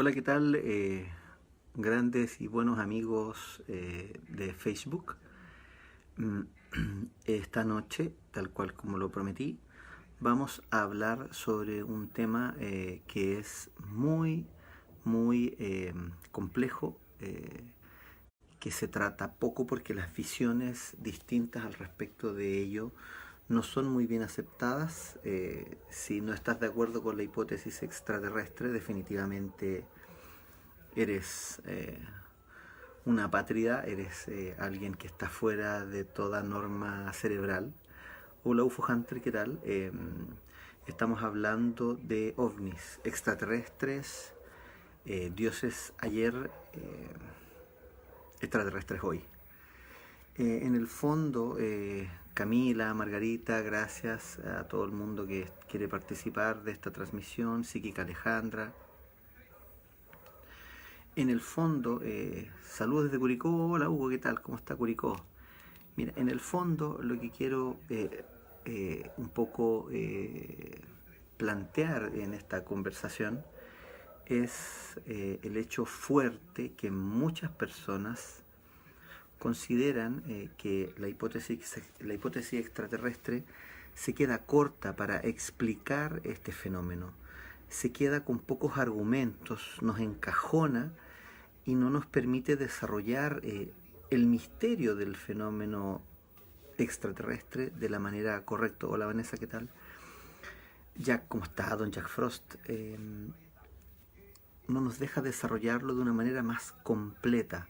Hola, ¿qué tal? Grandes y buenos amigos de Facebook. Mm, Esta noche, tal cual como lo prometí, vamos a hablar sobre un tema que es muy complejo, que se trata poco porque las visiones distintas al respecto de ello no son muy bien aceptadas. Si no estás de acuerdo con la hipótesis extraterrestre, definitivamente eres una apátrida, eres alguien que está fuera de toda norma cerebral. Hola UFO Hunter, ¿qué tal? Estamos hablando de ovnis, extraterrestres, dioses ayer, extraterrestres hoy. En el fondo, Camila, Margarita, gracias a todo el mundo que quiere participar de esta transmisión, Psíquica Alejandra. En el fondo, saludos desde Curicó. Hola Hugo, ¿qué tal? ¿Cómo está Curicó? Mira, en el fondo lo que quiero un poco plantear en esta conversación es el hecho fuerte que muchas personas consideran que la hipótesis extraterrestre se queda corta para explicar este fenómeno. Se queda con pocos argumentos, nos encajona y no nos permite desarrollar el misterio del fenómeno extraterrestre de la manera correcta. Hola Vanessa, ¿qué tal? Jack, ¿cómo está? Don Jack Frost. No nos deja desarrollarlo de una manera más completa.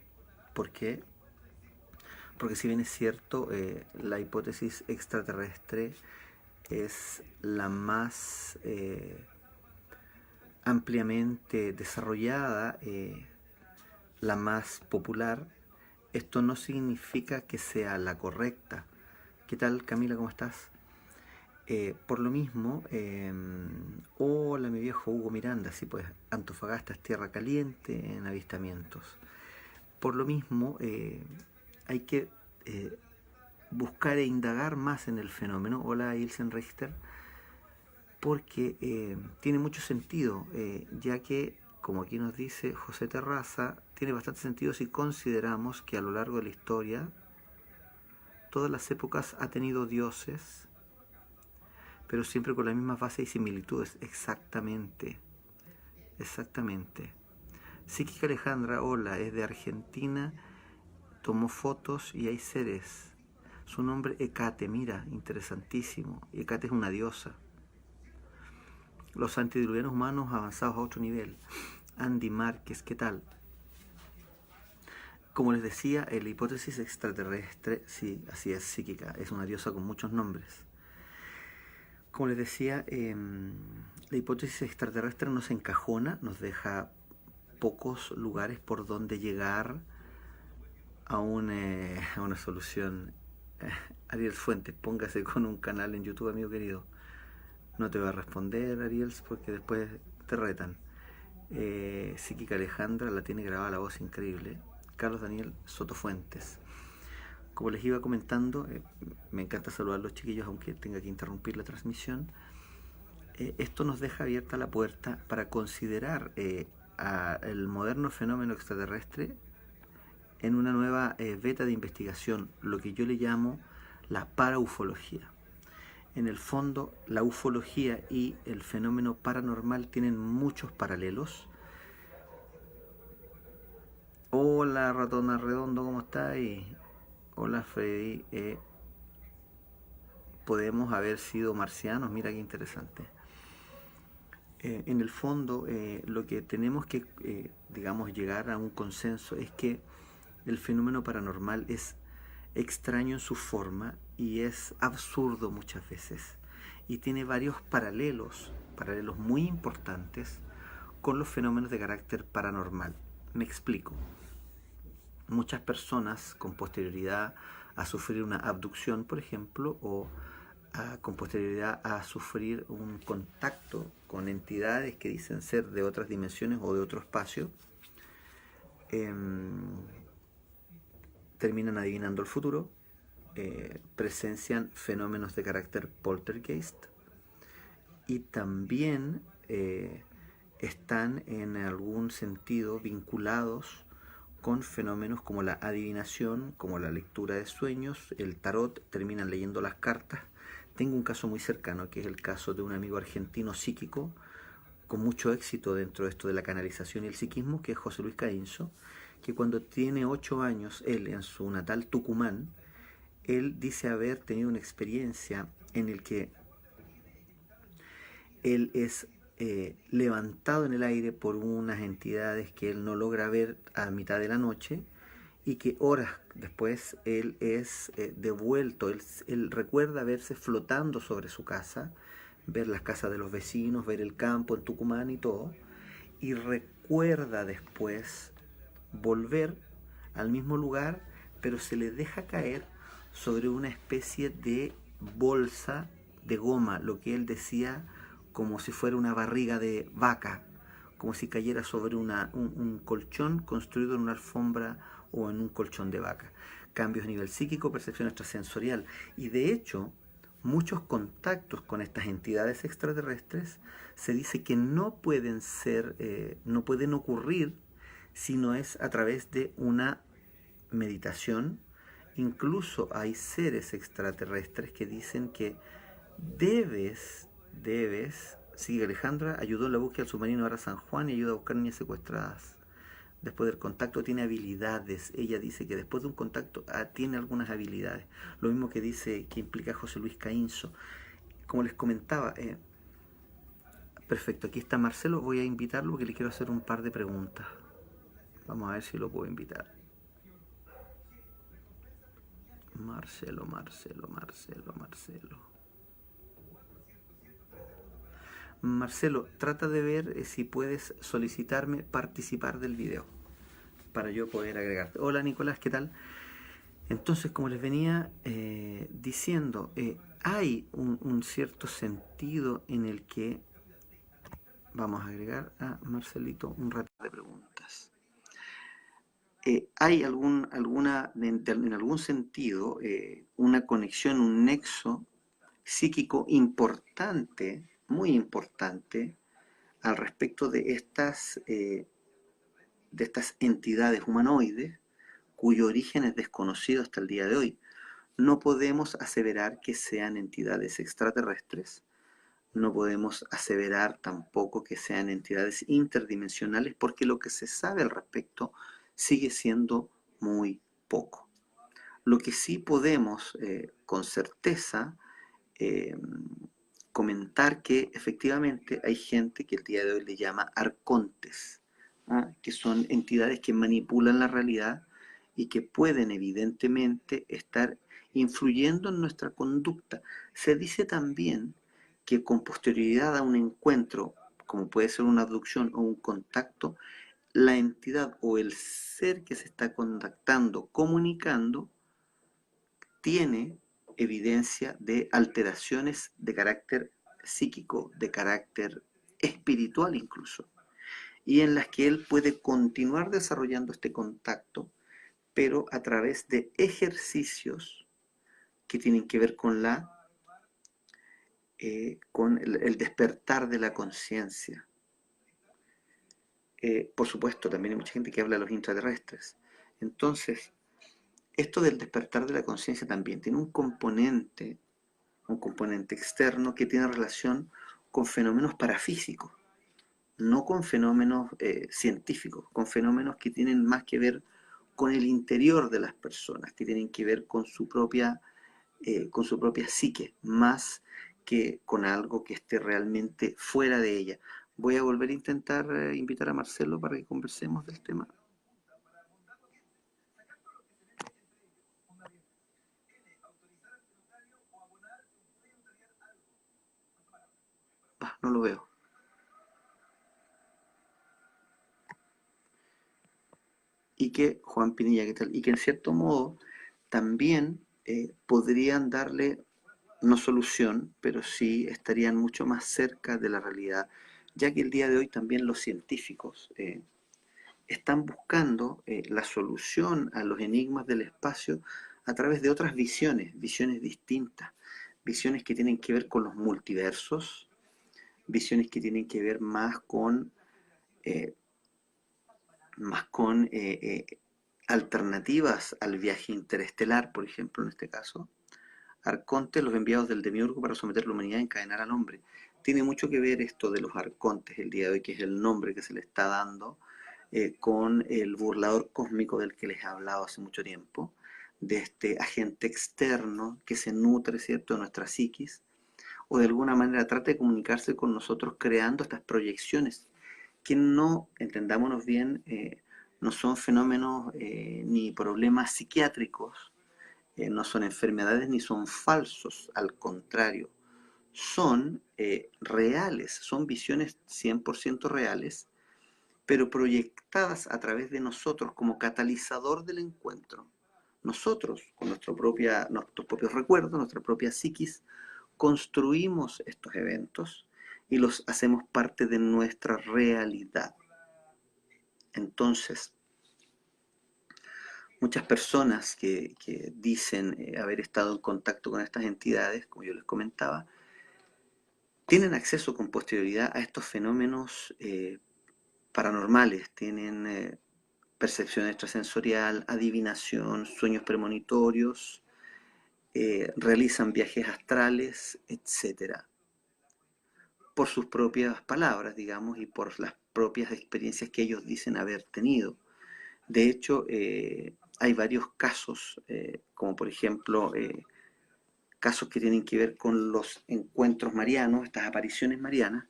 ¿Por qué? Porque si bien es cierto, la hipótesis extraterrestre es la más ampliamente desarrollada, la más popular, esto no significa que sea la correcta. ¿Qué tal Camila? ¿Cómo estás? Por lo mismo, hola mi viejo Hugo Miranda, sí pues, Antofagasta es tierra caliente en avistamientos. Por lo mismo, hay que buscar e indagar más en el fenómeno. Hola Ilsen Richter, porque tiene mucho sentido, ya que, como aquí nos dice José Terraza, tiene bastante sentido si consideramos que a lo largo de la historia, todas las épocas ha tenido dioses, pero siempre con las mismas bases y similitudes. Exactamente, exactamente. Psíquica Alejandra, hola, es de Argentina, tomó fotos y hay seres. Su nombre Hecate, mira, interesantísimo. Hecate es una diosa. Los antediluvianos humanos avanzados a otro nivel. Andy Márquez, ¿qué tal? Como les decía, la hipótesis extraterrestre, sí, así es, psíquica, es una diosa con muchos nombres. Como les decía, la hipótesis extraterrestre nos encajona, nos deja pocos lugares por donde llegar a una solución. Ariel Fuentes, póngase con un canal en YouTube, amigo querido. No te voy a responder, Ariel, porque después te retan. Psíquica Alejandra la tiene grabada la voz increíble. Carlos Daniel Soto Fuentes. Como les iba comentando, me encanta saludar a los chiquillos aunque tenga que interrumpir la transmisión. Esto nos deja abierta la puerta para considerar el moderno fenómeno extraterrestre en una nueva beta de investigación, lo que yo le llamo la paraufología. En el fondo, la ufología y el fenómeno paranormal tienen muchos paralelos. Hola Ratona Redondo, ¿cómo estás? Hola Freddy. Podemos haber sido marcianos, mira qué interesante. En el fondo, lo que tenemos que, digamos, llegar a un consenso es que el fenómeno paranormal es extraño en su forma y es absurdo muchas veces. Y tiene varios paralelos muy importantes con los fenómenos de carácter paranormal. Me explico. Muchas personas con posterioridad a sufrir una abducción, por ejemplo, o con posterioridad a sufrir un contacto con entidades que dicen ser de otras dimensiones o de otro espacio, terminan adivinando el futuro, presencian fenómenos de carácter poltergeist y también están en algún sentido vinculados con fenómenos como la adivinación, como la lectura de sueños, el tarot, terminan leyendo las cartas. Tengo un caso muy cercano, que es el caso de un amigo argentino psíquico con mucho éxito dentro de esto de la canalización y el psiquismo, que es José Luis Caínzo, que cuando tiene 8 años, él en su natal Tucumán, él dice haber tenido una experiencia en el que él es levantado en el aire por unas entidades que él no logra ver a mitad de la noche, y que horas después él es devuelto, él recuerda verse flotando sobre su casa, ver las casas de los vecinos, ver el campo en Tucumán y todo, y recuerda después volver al mismo lugar, pero se le deja caer sobre una especie de bolsa de goma, lo que él decía como si fuera una barriga de vaca, como si cayera sobre un colchón construido en una alfombra o en un colchón de vaca. Cambios a nivel psíquico, percepción extrasensorial. Y de hecho, muchos contactos con estas entidades extraterrestres se dice que no pueden ser, no pueden ocurrir si no es a través de una meditación. Incluso hay seres extraterrestres que dicen que sigue Alejandra, ayudó en la búsqueda del submarino Ara San Juan y ayuda a buscar niñas secuestradas. Después del contacto tiene habilidades. Ella dice que después de un contacto tiene algunas habilidades. Lo mismo que dice, que implica José Luis Caínzo. Como les comentaba, perfecto, aquí está Marcelo. Voy a invitarlo porque le quiero hacer un par de preguntas. Vamos a ver si lo puedo invitar. Marcelo. Marcelo, trata de ver si puedes solicitarme participar del video para yo poder agregarte. Hola Nicolás, ¿qué tal? Entonces, como les venía diciendo, hay un cierto sentido en el que vamos a agregar a Marcelito un rato de preguntas. Hay en algún sentido una conexión, un nexo psíquico importante, muy importante, al respecto de estas entidades humanoides cuyo origen es desconocido hasta el día de hoy. No podemos aseverar que sean entidades extraterrestres, no podemos aseverar tampoco que sean entidades interdimensionales, porque lo que se sabe al respecto sigue siendo muy poco. Lo que sí podemos con certeza eh, comentar que efectivamente hay gente que el día de hoy le llama arcontes, que son entidades que manipulan la realidad y que pueden evidentemente estar influyendo en nuestra conducta. Se dice también que con posterioridad a un encuentro, como puede ser una abducción o un contacto, la entidad o el ser que se está contactando, comunicando, tiene evidencia de alteraciones de carácter psíquico, de carácter espiritual incluso, y en las que él puede continuar desarrollando este contacto, pero a través de ejercicios que tienen que ver con con el despertar de la conciencia. Por supuesto, también hay mucha gente que habla de los intraterrestres. Entonces, esto del despertar de la conciencia también tiene un componente externo que tiene relación con fenómenos parafísicos, no con fenómenos científicos, con fenómenos que tienen más que ver con el interior de las personas, que tienen que ver con su propia psique, más que con algo que esté realmente fuera de ella. Voy a volver a intentar invitar a Marcelo para que conversemos del tema. No lo veo. Y que Juan Pinilla, ¿qué tal? Y que en cierto modo también podrían darle, no solución, pero sí estarían mucho más cerca de la realidad, ya que el día de hoy también los científicos están buscando la solución a los enigmas del espacio a través de otras visiones distintas, visiones que tienen que ver con los multiversos, visiones que tienen que ver más con eh, más con alternativas al viaje interestelar, por ejemplo, en este caso. Arcontes, los enviados del Demiurgo para someter a la humanidad y encadenar al hombre. Tiene mucho que ver esto de los arcontes el día de hoy, que es el nombre que se le está dando, con el burlador cósmico del que les he hablado hace mucho tiempo, de este agente externo que se nutre, ¿cierto?, de nuestra psiquis, o de alguna manera trata de comunicarse con nosotros creando estas proyecciones, que no, entendámonos bien, no son fenómenos ni problemas psiquiátricos, no son enfermedades ni son falsos, al contrario, son reales, son visiones 100% reales, pero proyectadas a través de nosotros como catalizador del encuentro. Nosotros, con nuestros propios recuerdos, nuestra propia psiquis, construimos estos eventos y los hacemos parte de nuestra realidad. Entonces, muchas personas que dicen haber estado en contacto con estas entidades, como yo les comentaba, tienen acceso con posterioridad a estos fenómenos paranormales, tienen percepción extrasensorial, adivinación, sueños premonitorios, realizan viajes astrales, etcétera, por sus propias palabras, digamos, y por las propias experiencias que ellos dicen haber tenido. De hecho, hay varios casos, como por ejemplo, casos que tienen que ver con los encuentros marianos, estas apariciones marianas,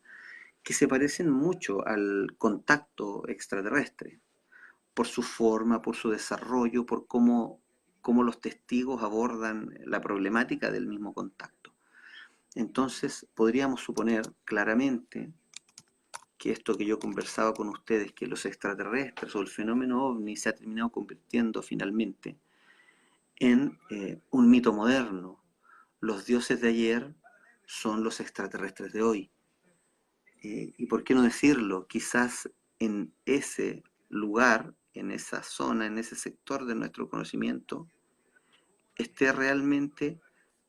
que se parecen mucho al contacto extraterrestre, por su forma, por su desarrollo, por cómo los testigos abordan la problemática del mismo contacto. Entonces, podríamos suponer claramente que esto que yo conversaba con ustedes, que los extraterrestres o el fenómeno ovni se ha terminado convirtiendo finalmente en un mito moderno. Los dioses de ayer son los extraterrestres de hoy. Y por qué no decirlo, quizás en ese lugar, en esa zona, en ese sector de nuestro conocimiento, esté realmente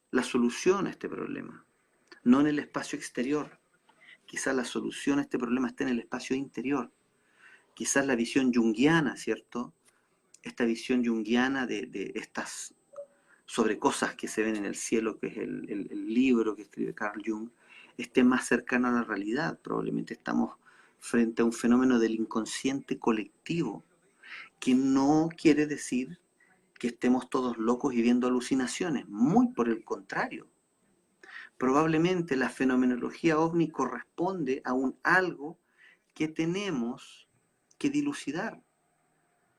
la solución a este problema, no en el espacio exterior. Quizás la solución a este problema esté en el espacio interior. Quizás la visión junguiana, ¿cierto? Esta visión junguiana de estas sobre cosas que se ven en el cielo, que es el libro que escribe Carl Jung, esté más cercano a la realidad. Probablemente estamos frente a un fenómeno del inconsciente colectivo, que no quiere decir que estemos todos locos y viendo alucinaciones, muy por el contrario. Probablemente la fenomenología ovni corresponde a un algo que tenemos que dilucidar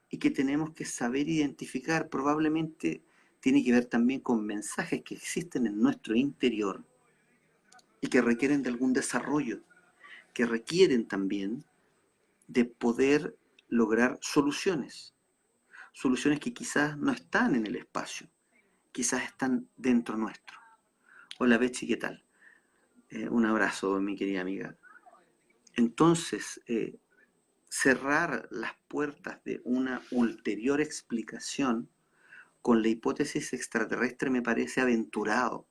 y que tenemos que saber identificar. Probablemente tiene que ver también con mensajes que existen en nuestro interior y que requieren de algún desarrollo, que requieren también de poder lograr soluciones, soluciones que quizás no están en el espacio, quizás están dentro nuestro. Hola Betsy, ¿qué tal? Un abrazo, mi querida amiga. Entonces, cerrar las puertas de una ulterior explicación con la hipótesis extraterrestre me parece aventurado.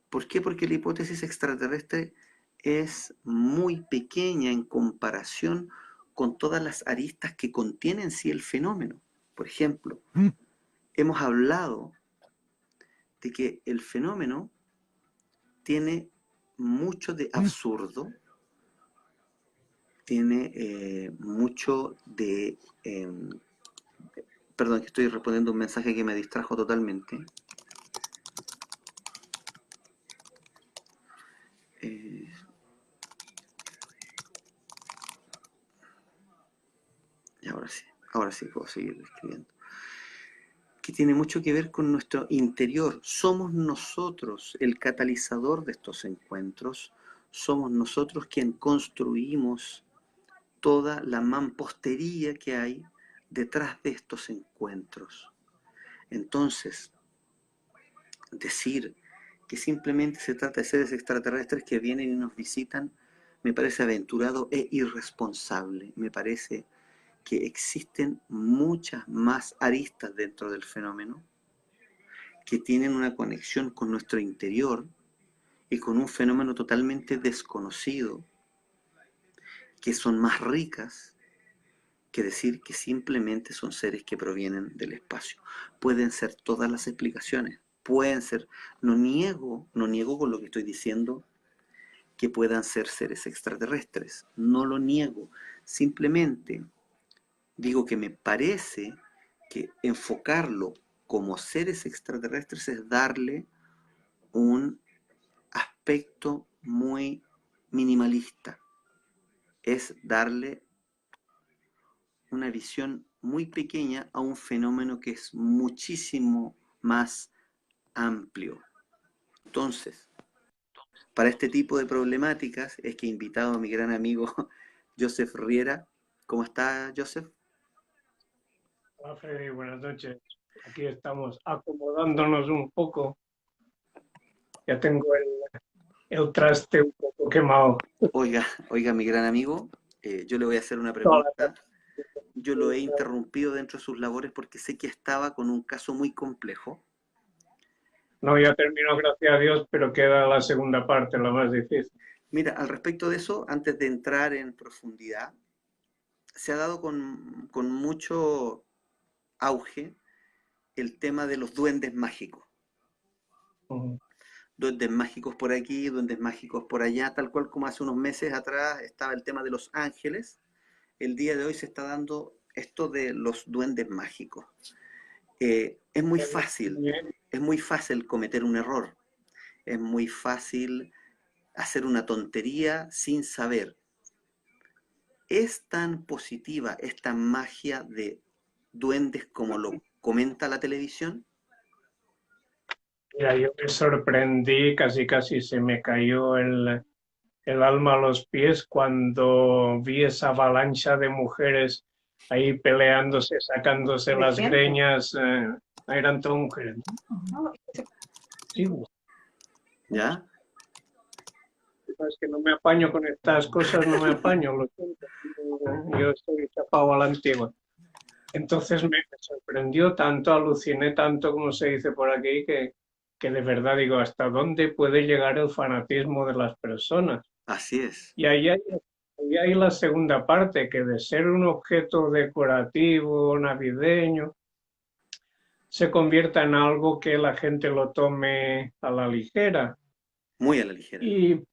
¿Por qué? Porque la hipótesis extraterrestre es muy pequeña en comparación con todas las aristas que contiene en sí el fenómeno. Por ejemplo, hemos hablado de que el fenómeno tiene mucho de absurdo, tiene mucho de... perdón, que estoy respondiendo un mensaje que me distrajo totalmente. Eh, y ahora sí puedo seguir escribiendo. Que tiene mucho que ver con nuestro interior. Somos nosotros el catalizador de estos encuentros, somos nosotros quien construimos toda la mampostería que hay detrás de estos encuentros. Entonces, decir que simplemente se trata de seres extraterrestres que vienen y nos visitan me parece aventurado e irresponsable. Me parece que existen muchas más aristas dentro del fenómeno que tienen una conexión con nuestro interior y con un fenómeno totalmente desconocido, que son más ricas que decir que simplemente son seres que provienen del espacio. Pueden ser todas las explicaciones, pueden ser, no niego con lo que estoy diciendo que puedan ser seres extraterrestres, no lo niego, simplemente digo que me parece que enfocarlo como seres extraterrestres es darle un aspecto muy minimalista, es darle una visión muy pequeña a un fenómeno que es muchísimo más amplio. Entonces, para este tipo de problemáticas es que he invitado a mi gran amigo Joseph Riera. ¿Cómo está, Joseph? Hola Freddy, buenas noches. Aquí estamos acomodándonos un poco. Ya tengo el traste un poco quemado. Oiga, mi gran amigo, yo le voy a hacer una Toda la pregunta. Yo lo he interrumpido dentro de sus labores porque sé que estaba con un caso muy complejo. No, ya terminó, gracias a Dios, pero queda la segunda parte, la más difícil. Mira, al respecto de eso, antes de entrar en profundidad, se ha dado con mucho auge el tema de los duendes mágicos. Ujú. Duendes mágicos por aquí, duendes mágicos por allá, tal cual como hace unos meses atrás estaba el tema de los ángeles. El día de hoy se está dando esto de los duendes mágicos. Es muy fácil, Bien. es muy fácil cometer un error, es muy fácil hacer una tontería sin saber. ¿Es tan positiva esta magia de duendes como lo comenta la televisión? Mira, yo me sorprendí, casi casi se me cayó el alma a los pies cuando vi esa avalancha de mujeres ahí peleándose, sacándose De las gente. greñas. Eran todas mujeres, ¿no? Sí, ¿Ya? es que no me apaño con estas cosas, no me apaño, lo siento. Yo estoy chapado a la antigua. Entonces me sorprendió tanto, aluciné tanto, como se dice por aquí, que de verdad digo, ¿hasta dónde puede llegar el fanatismo de las personas? Así es. Y ahí hay la segunda parte, que de ser un objeto decorativo, navideño, se convierta en algo que la gente lo tome a la ligera. Muy a la ligera. Y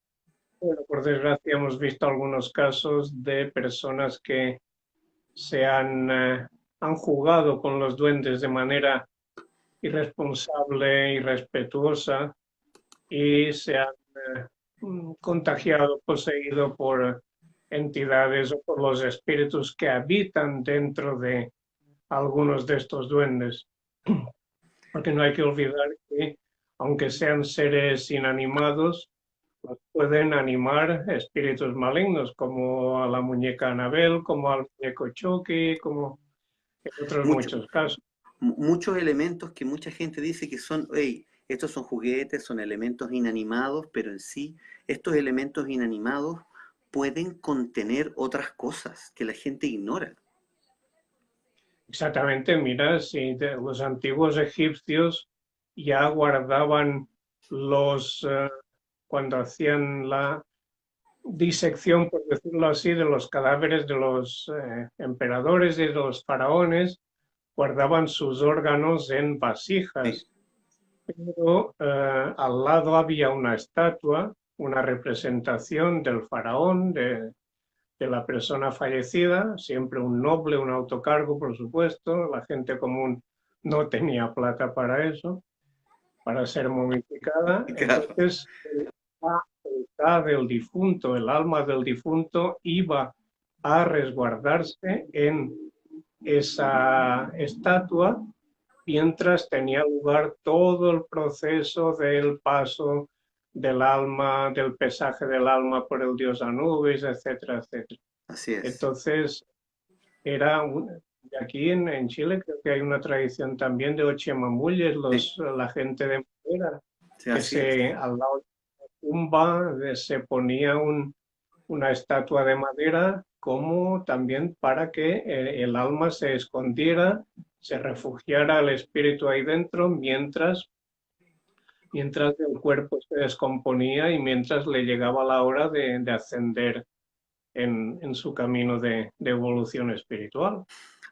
bueno, por desgracia hemos visto algunos casos de personas que han jugado con los duendes de manera irresponsable, irrespetuosa y se han contagiado, poseído por entidades o por los espíritus que habitan dentro de algunos de estos duendes. Porque no hay que olvidar que, aunque sean seres inanimados, los pueden animar espíritus malignos, como a la muñeca Anabel, como al muñeco Chucky, como en otros Mucho, muchos casos. muchos elementos que mucha gente dice que son, hey, estos son juguetes, son elementos inanimados, pero en sí, estos elementos inanimados pueden contener otras cosas que la gente ignora. Exactamente, mira, si los antiguos egipcios ya guardaban cuando hacían la disección, por decirlo así, de los cadáveres de los emperadores y de los faraones, guardaban sus órganos en Sí, vasijas, pero al lado había una estatua, una representación del faraón, de la persona fallecida, siempre un noble, un autocargo, por supuesto. La gente común no tenía plata para eso, para ser momificada. claro. Entonces, el difunto, el alma del difunto iba a resguardarse en esa estatua mientras tenía lugar todo el proceso del paso del alma, del pesaje del alma por el dios Anubis, etcétera, etcétera. Así es. Entonces, aquí en Chile creo que hay una tradición también de Ochemamulles, Sí, la gente de madera, sí, que así es. al lado de la tumba se ponía una estatua de madera como también para que el alma se escondiera, se refugiara el espíritu ahí dentro mientras el cuerpo se descomponía y mientras le llegaba la hora de ascender en su camino de evolución espiritual.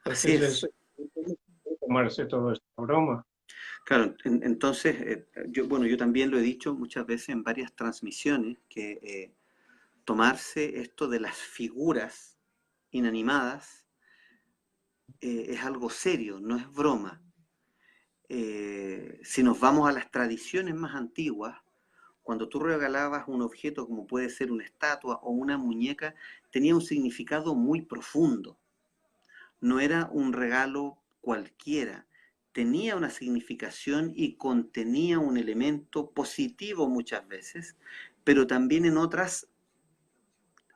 Así Entonces es. es tomarse toda esta broma. Claro, entonces, bueno, yo también lo he dicho muchas veces en varias transmisiones, que tomarse esto de las figuras inanimadas es algo serio, no es broma. Si nos vamos a las tradiciones más antiguas, cuando tú regalabas un objeto como puede ser una estatua o una muñeca, tenía un significado muy profundo. No era un regalo cualquiera, tenía una significación y contenía un elemento positivo muchas veces, pero también en otras,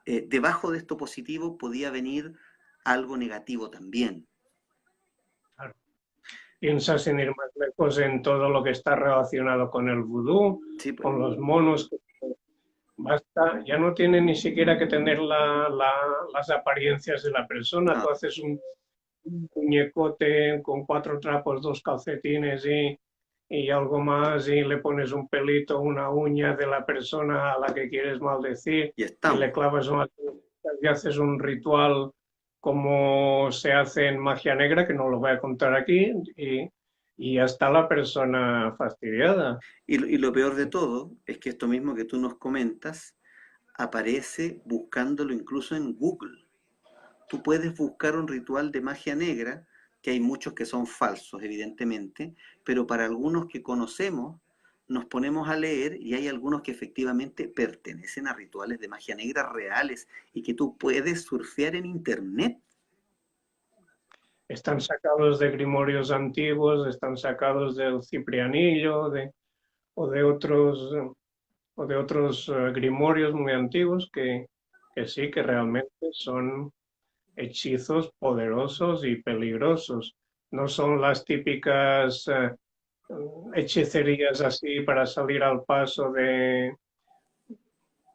debajo de esto positivo podía venir algo negativo también. Claro. Piensa sin ir más lejos en todo lo que está relacionado con el vudú, Sí, pues, con los monos. Basta, ya no tiene ni siquiera que tener las apariencias de la persona. no, Tú haces un muñecote con 4 trapos, 2 calcetines y algo más, y le pones un pelito, una uña de la persona a la que quieres maldecir, y y le estamos. clavas y haces un ritual como se hace en magia negra, que no lo voy a contar aquí, y ya está la persona fastidiada. Y lo peor de todo es que esto mismo que tú nos comentas aparece buscándolo incluso en Google. Tú puedes buscar un ritual de magia negra, que hay muchos que son falsos, evidentemente, pero para algunos que conocemos, nos ponemos a leer y hay algunos que efectivamente pertenecen a rituales de magia negra reales y que tú puedes surfear en internet. Están sacados de grimorios antiguos, están sacados del Ciprianillo, o de otros grimorios muy antiguos que sí, que realmente son hechizos poderosos y peligrosos. No son las típicas hechicerías así para salir al paso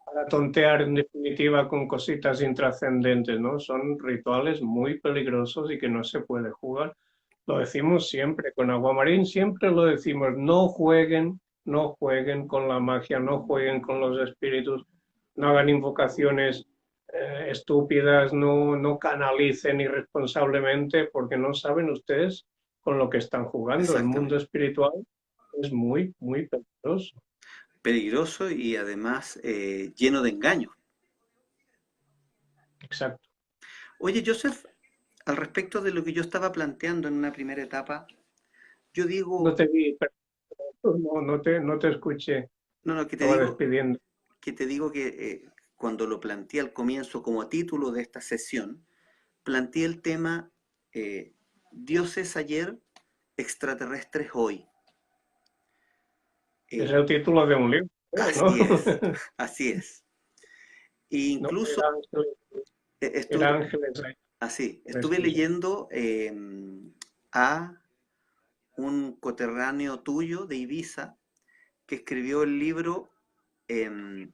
para tontear en definitiva con cositas intrascendentes, ¿no? Son rituales muy peligrosos y que no se puede jugar. Lo decimos siempre, con Aguamarín siempre lo decimos, no jueguen con la magia, no jueguen con los espíritus, no hagan invocaciones estúpidas, no canalicen irresponsablemente, porque no saben ustedes con lo que están jugando. El mundo Exactamente. espiritual es muy, muy peligroso. Peligroso y además lleno de engaños. Exacto. Oye, Joseph, al respecto de lo que yo estaba planteando en una primera etapa, yo No digo, te vi, no te escuché, no, no, estaba despidiendo. que te digo que cuando lo planteé al comienzo como título de esta sesión, planteé el tema Dioses ayer, extraterrestres hoy. Es Eh, el título de un libro, ¿no? Así es, así es. E No, incluso era estuve, Ángeles ahí, así, estuve vestido. leyendo a un coterráneo tuyo de Ibiza que escribió el libro em,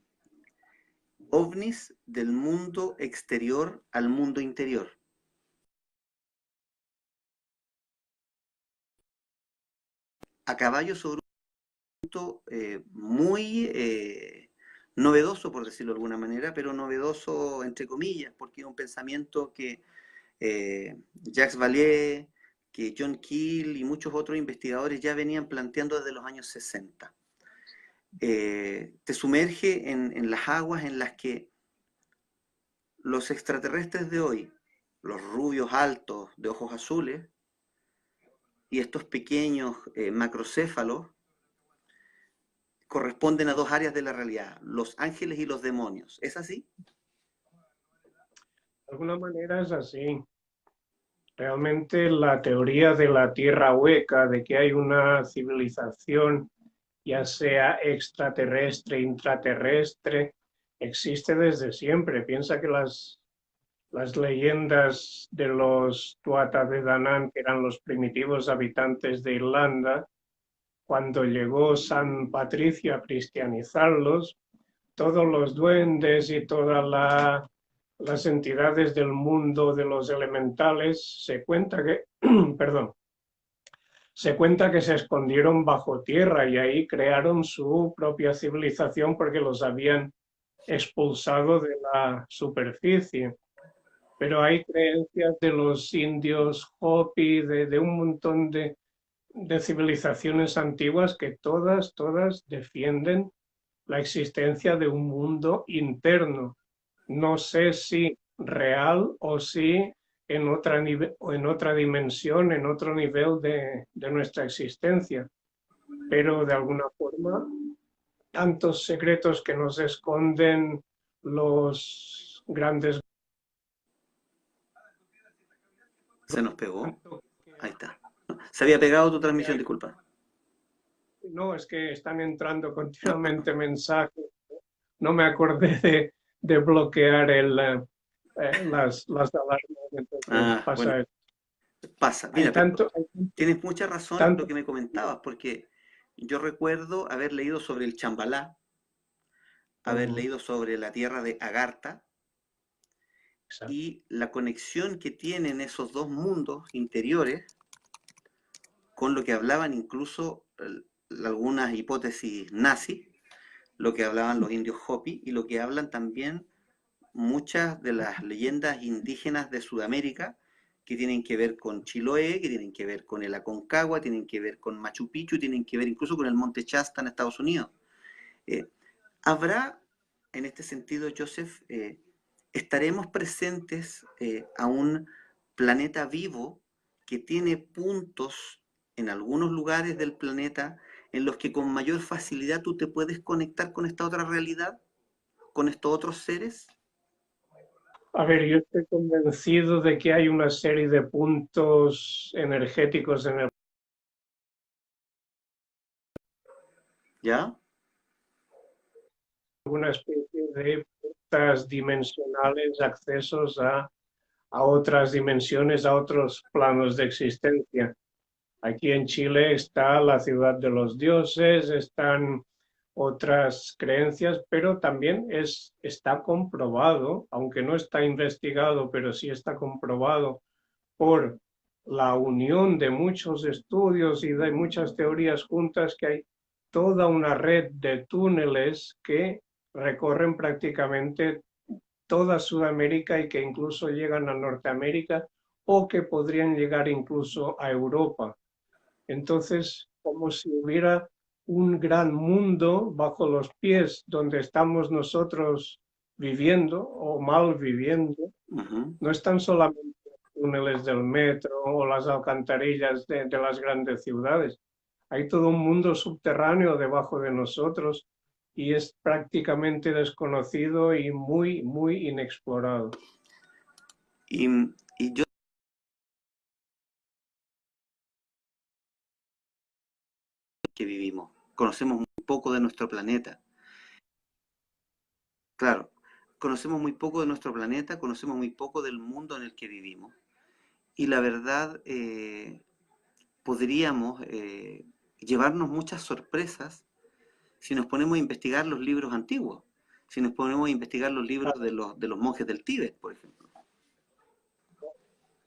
OVNIs del mundo exterior al mundo interior. A caballo sobre un punto muy novedoso, por decirlo de alguna manera, pero novedoso entre comillas, porque es un pensamiento que Jacques Vallée, que John Keel y muchos otros investigadores ya venían planteando desde los años 60. Te sumerge en las aguas en las que los extraterrestres de hoy, los rubios altos de ojos azules, y estos pequeños macrocéfalos, corresponden a dos áreas de la realidad, los ángeles y los demonios. ¿Es así? De alguna manera es así. Realmente la teoría de la tierra hueca, de que hay una civilización, ya sea extraterrestre, intraterrestre, existe desde siempre. Piensa que las leyendas de los Tuatha de Danann, que eran los primitivos habitantes de Irlanda, cuando llegó San Patricio a cristianizarlos, todos los duendes y todas las entidades del mundo de los elementales, se cuenta que, perdón, se cuenta que se escondieron bajo tierra y ahí crearon su propia civilización porque los habían expulsado de la superficie. Pero hay creencias de los indios Hopi, de un montón de civilizaciones antiguas que todas defienden la existencia de un mundo interno. No sé si real o si en otra dimensión, en otro nivel de nuestra existencia, pero de alguna forma, tantos secretos que nos esconden los grandes. Se nos pegó. Ahí está. Se había pegado tu transmisión, disculpa. No, es que están entrando continuamente mensajes. No me acordé de bloquear las alarmas, entonces pasa Bueno, eso. pasa. Hay Mira, pero tanto, tienes mucha razón en lo tanto, que me comentabas, porque yo recuerdo haber leído sobre el chambalá, haber leído sobre la tierra de Agartha exacto. y la conexión que tienen esos dos mundos interiores con lo que hablaban incluso algunas hipótesis nazis, lo que hablaban los indios Hopi y lo que hablan también muchas de las leyendas indígenas de Sudamérica que tienen que ver con Chiloé, que tienen que ver con el Aconcagua, tienen que ver con Machu Picchu, tienen que ver incluso con el Monte Shasta en Estados Unidos. Eh, ¿Habrá, en este sentido, Joseph, estaremos presentes a un planeta vivo que tiene puntos en algunos lugares del planeta en los que con mayor facilidad tú te puedes conectar con esta otra realidad, con estos otros seres? A ver, yo estoy convencido de que hay una serie de puntos energéticos en ¿Ya? alguna especie de puertas dimensionales, accesos a otras dimensiones, a otros planos de existencia. Aquí en Chile está la ciudad de los dioses, están otras creencias, pero también está comprobado, aunque no está investigado, pero sí está comprobado por la unión de muchos estudios y de muchas teorías juntas, que hay toda una red de túneles que recorren prácticamente toda Sudamérica y que incluso llegan a Norteamérica o que podrían llegar incluso a Europa. Entonces, como si hubiera un gran mundo bajo los pies donde estamos nosotros viviendo o mal viviendo. Ujú. No están solamente los túneles del metro o las alcantarillas de las grandes ciudades. Hay todo un mundo subterráneo debajo de nosotros y es prácticamente desconocido y muy inexplorado. Y, y yo que vivimos, conocemos muy poco de nuestro planeta. Claro, conocemos muy poco de nuestro planeta, conocemos muy poco del mundo en el que vivimos. Y la verdad, podríamos llevarnos muchas sorpresas si nos ponemos a investigar los libros antiguos, si nos ponemos a investigar los libros de los monjes del Tíbet, por ejemplo.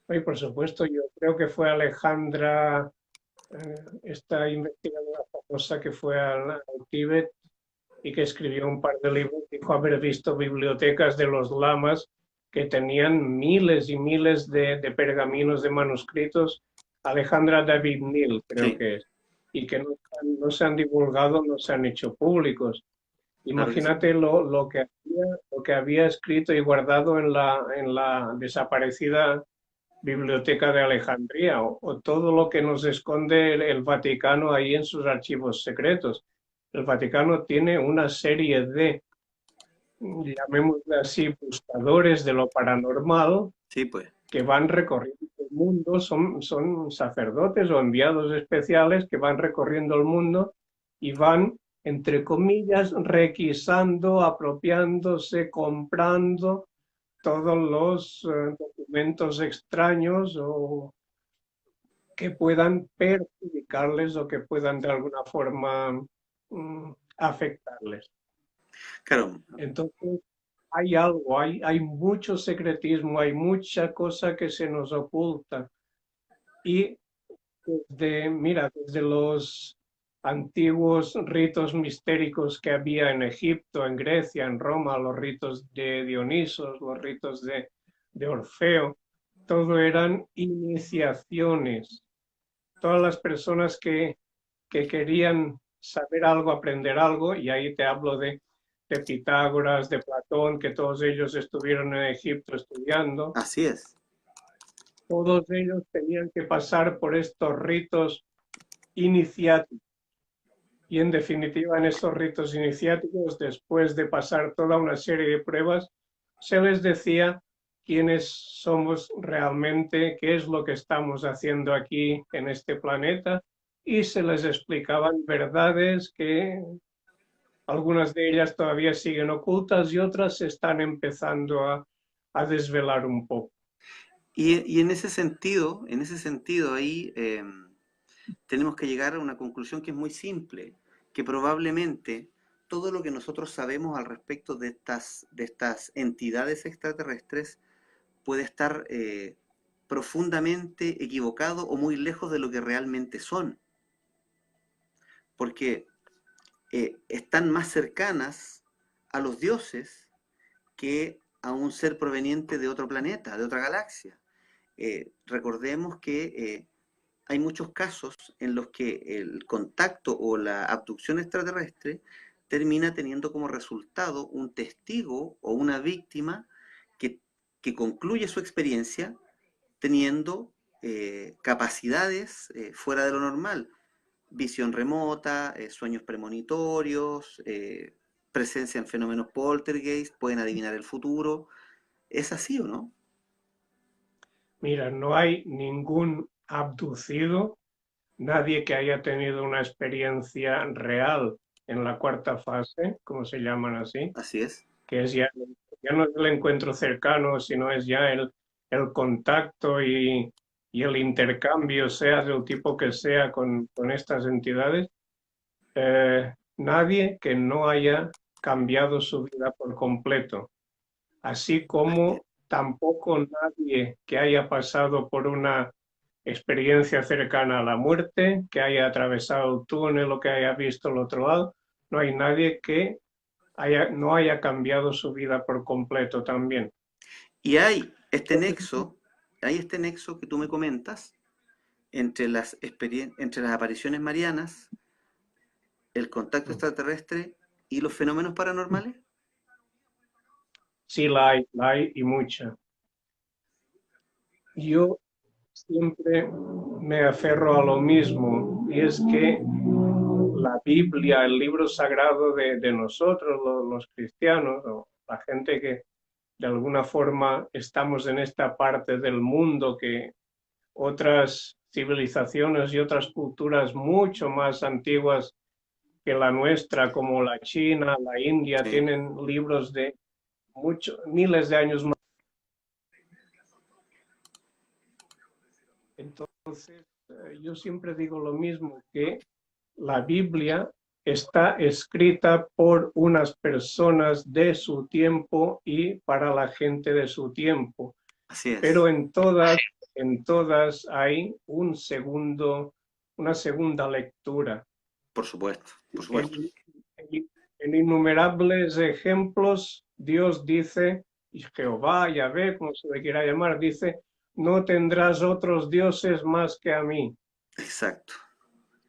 Y por supuesto, yo creo que fue Alejandra, esta investigadora famosa que fue al Tíbet y que escribió un par de libros, dijo haber visto bibliotecas de los lamas que tenían miles y miles de pergaminos, de manuscritos. Alejandra David Neal, creo Sí, que es, y que no se han divulgado, no se han hecho públicos. claro que sí. Imagínate lo que había escrito y guardado en la desaparecida Biblioteca de Alejandría, o todo lo que nos esconde el Vaticano ahí en sus archivos secretos. El Vaticano tiene una serie de, llamémosle así, buscadores de lo paranormal Sí, pues. que van recorriendo el mundo, son sacerdotes o enviados especiales que van recorriendo el mundo y van, entre comillas, requisando, apropiándose, comprando todos los documentos extraños o que puedan perjudicarles o que puedan de alguna forma afectarles. Claro, Entonces, hay algo, hay mucho secretismo, hay mucha cosa que se nos oculta. Y mira, desde los antiguos ritos mistéricos que había en Egipto, en Grecia, en Roma, los ritos de Dionisos, los ritos de Orfeo, todo eran iniciaciones. Todas las personas que querían saber algo, aprender algo, y ahí te hablo de Pitágoras, de Platón, que todos ellos estuvieron en Egipto estudiando, Así es. todos ellos tenían que pasar por estos ritos iniciáticos. Y en definitiva, en estos ritos iniciáticos, después de pasar toda una serie de pruebas, se les decía quiénes somos realmente, qué es lo que estamos haciendo aquí en este planeta, y se les explicaban verdades que algunas de ellas todavía siguen ocultas y otras se están empezando a desvelar un poco. Y en ese sentido ahí tenemos que llegar a una conclusión que es muy simple, que probablemente todo lo que nosotros sabemos al respecto de estas entidades extraterrestres puede estar profundamente equivocado o muy lejos de lo que realmente son, porque están más cercanas a los dioses que a un ser proveniente de otro planeta, de otra galaxia. Recordemos que hay muchos casos en los que el contacto o la abducción extraterrestre termina teniendo como resultado un testigo o una víctima que, que concluye su experiencia teniendo capacidades fuera de lo normal, visión remota, sueños premonitorios, presencia en fenómenos poltergeist, pueden adivinar el futuro. ¿Es así o no? Mira, no hay ningún abducido, nadie que haya tenido una experiencia real en la cuarta fase, como se llaman así, Así es. que es ya, ya no es el encuentro cercano, sino es ya el contacto y el intercambio, sea del tipo que sea, con estas entidades. Nadie que no haya cambiado su vida por completo, así Así es. como tampoco nadie que haya pasado por una experiencia cercana a la muerte, que haya atravesado el túnel o que haya visto el otro lado, no hay nadie que no haya cambiado su vida por completo también. Y Entonces, hay este nexo que tú me comentas entre entre las apariciones marianas, el contacto extraterrestre y los fenómenos paranormales. sí la hay y mucha. Yo siempre me aferro a lo mismo, y es que la Biblia, el libro sagrado de nosotros, los cristianos, o la gente que de alguna forma estamos en esta parte del mundo que otras civilizaciones y otras culturas mucho más antiguas que la nuestra, como la China, la India, Sí. tienen libros de miles de años más. Entonces, yo siempre digo lo mismo, que la Biblia está escrita por unas personas de su tiempo y para la gente de su tiempo, Así es, pero en todas hay una segunda lectura. por supuesto, por supuesto. En, en innumerables ejemplos, Dios dice, y Jehová, Yahvé, como se le quiera llamar, dice, no tendrás otros dioses más que a mí. Exacto.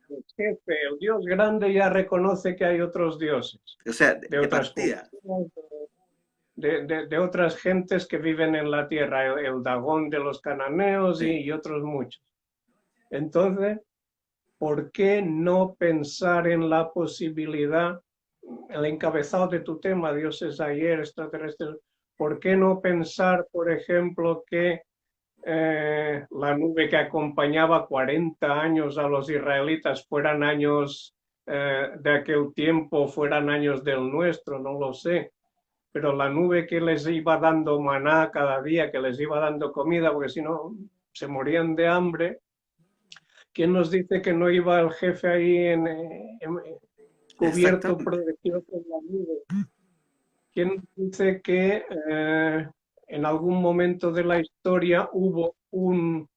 El jefe, el Dios grande ya reconoce que hay otros dioses, O sea, de de otras partida, culturas, de otras gentes que viven en la tierra, el Dagón de los cananeos sí. y otros muchos. Entonces, ¿por qué no pensar en la posibilidad, el encabezado de tu tema, dioses ayer, extraterrestres, ¿por qué no pensar, por ejemplo, que la nube que acompañaba 40 años a los israelitas fueran años de aquel tiempo, fueran años del nuestro? No lo sé, pero la nube que les iba dando maná cada día, que les iba dando comida, porque si no se morían de hambre. ¿Quién nos dice que no iba el jefe ahí cubierto, Exactamente. protegido por la nube? ¿Quién dice que en algún momento de la historia hubo un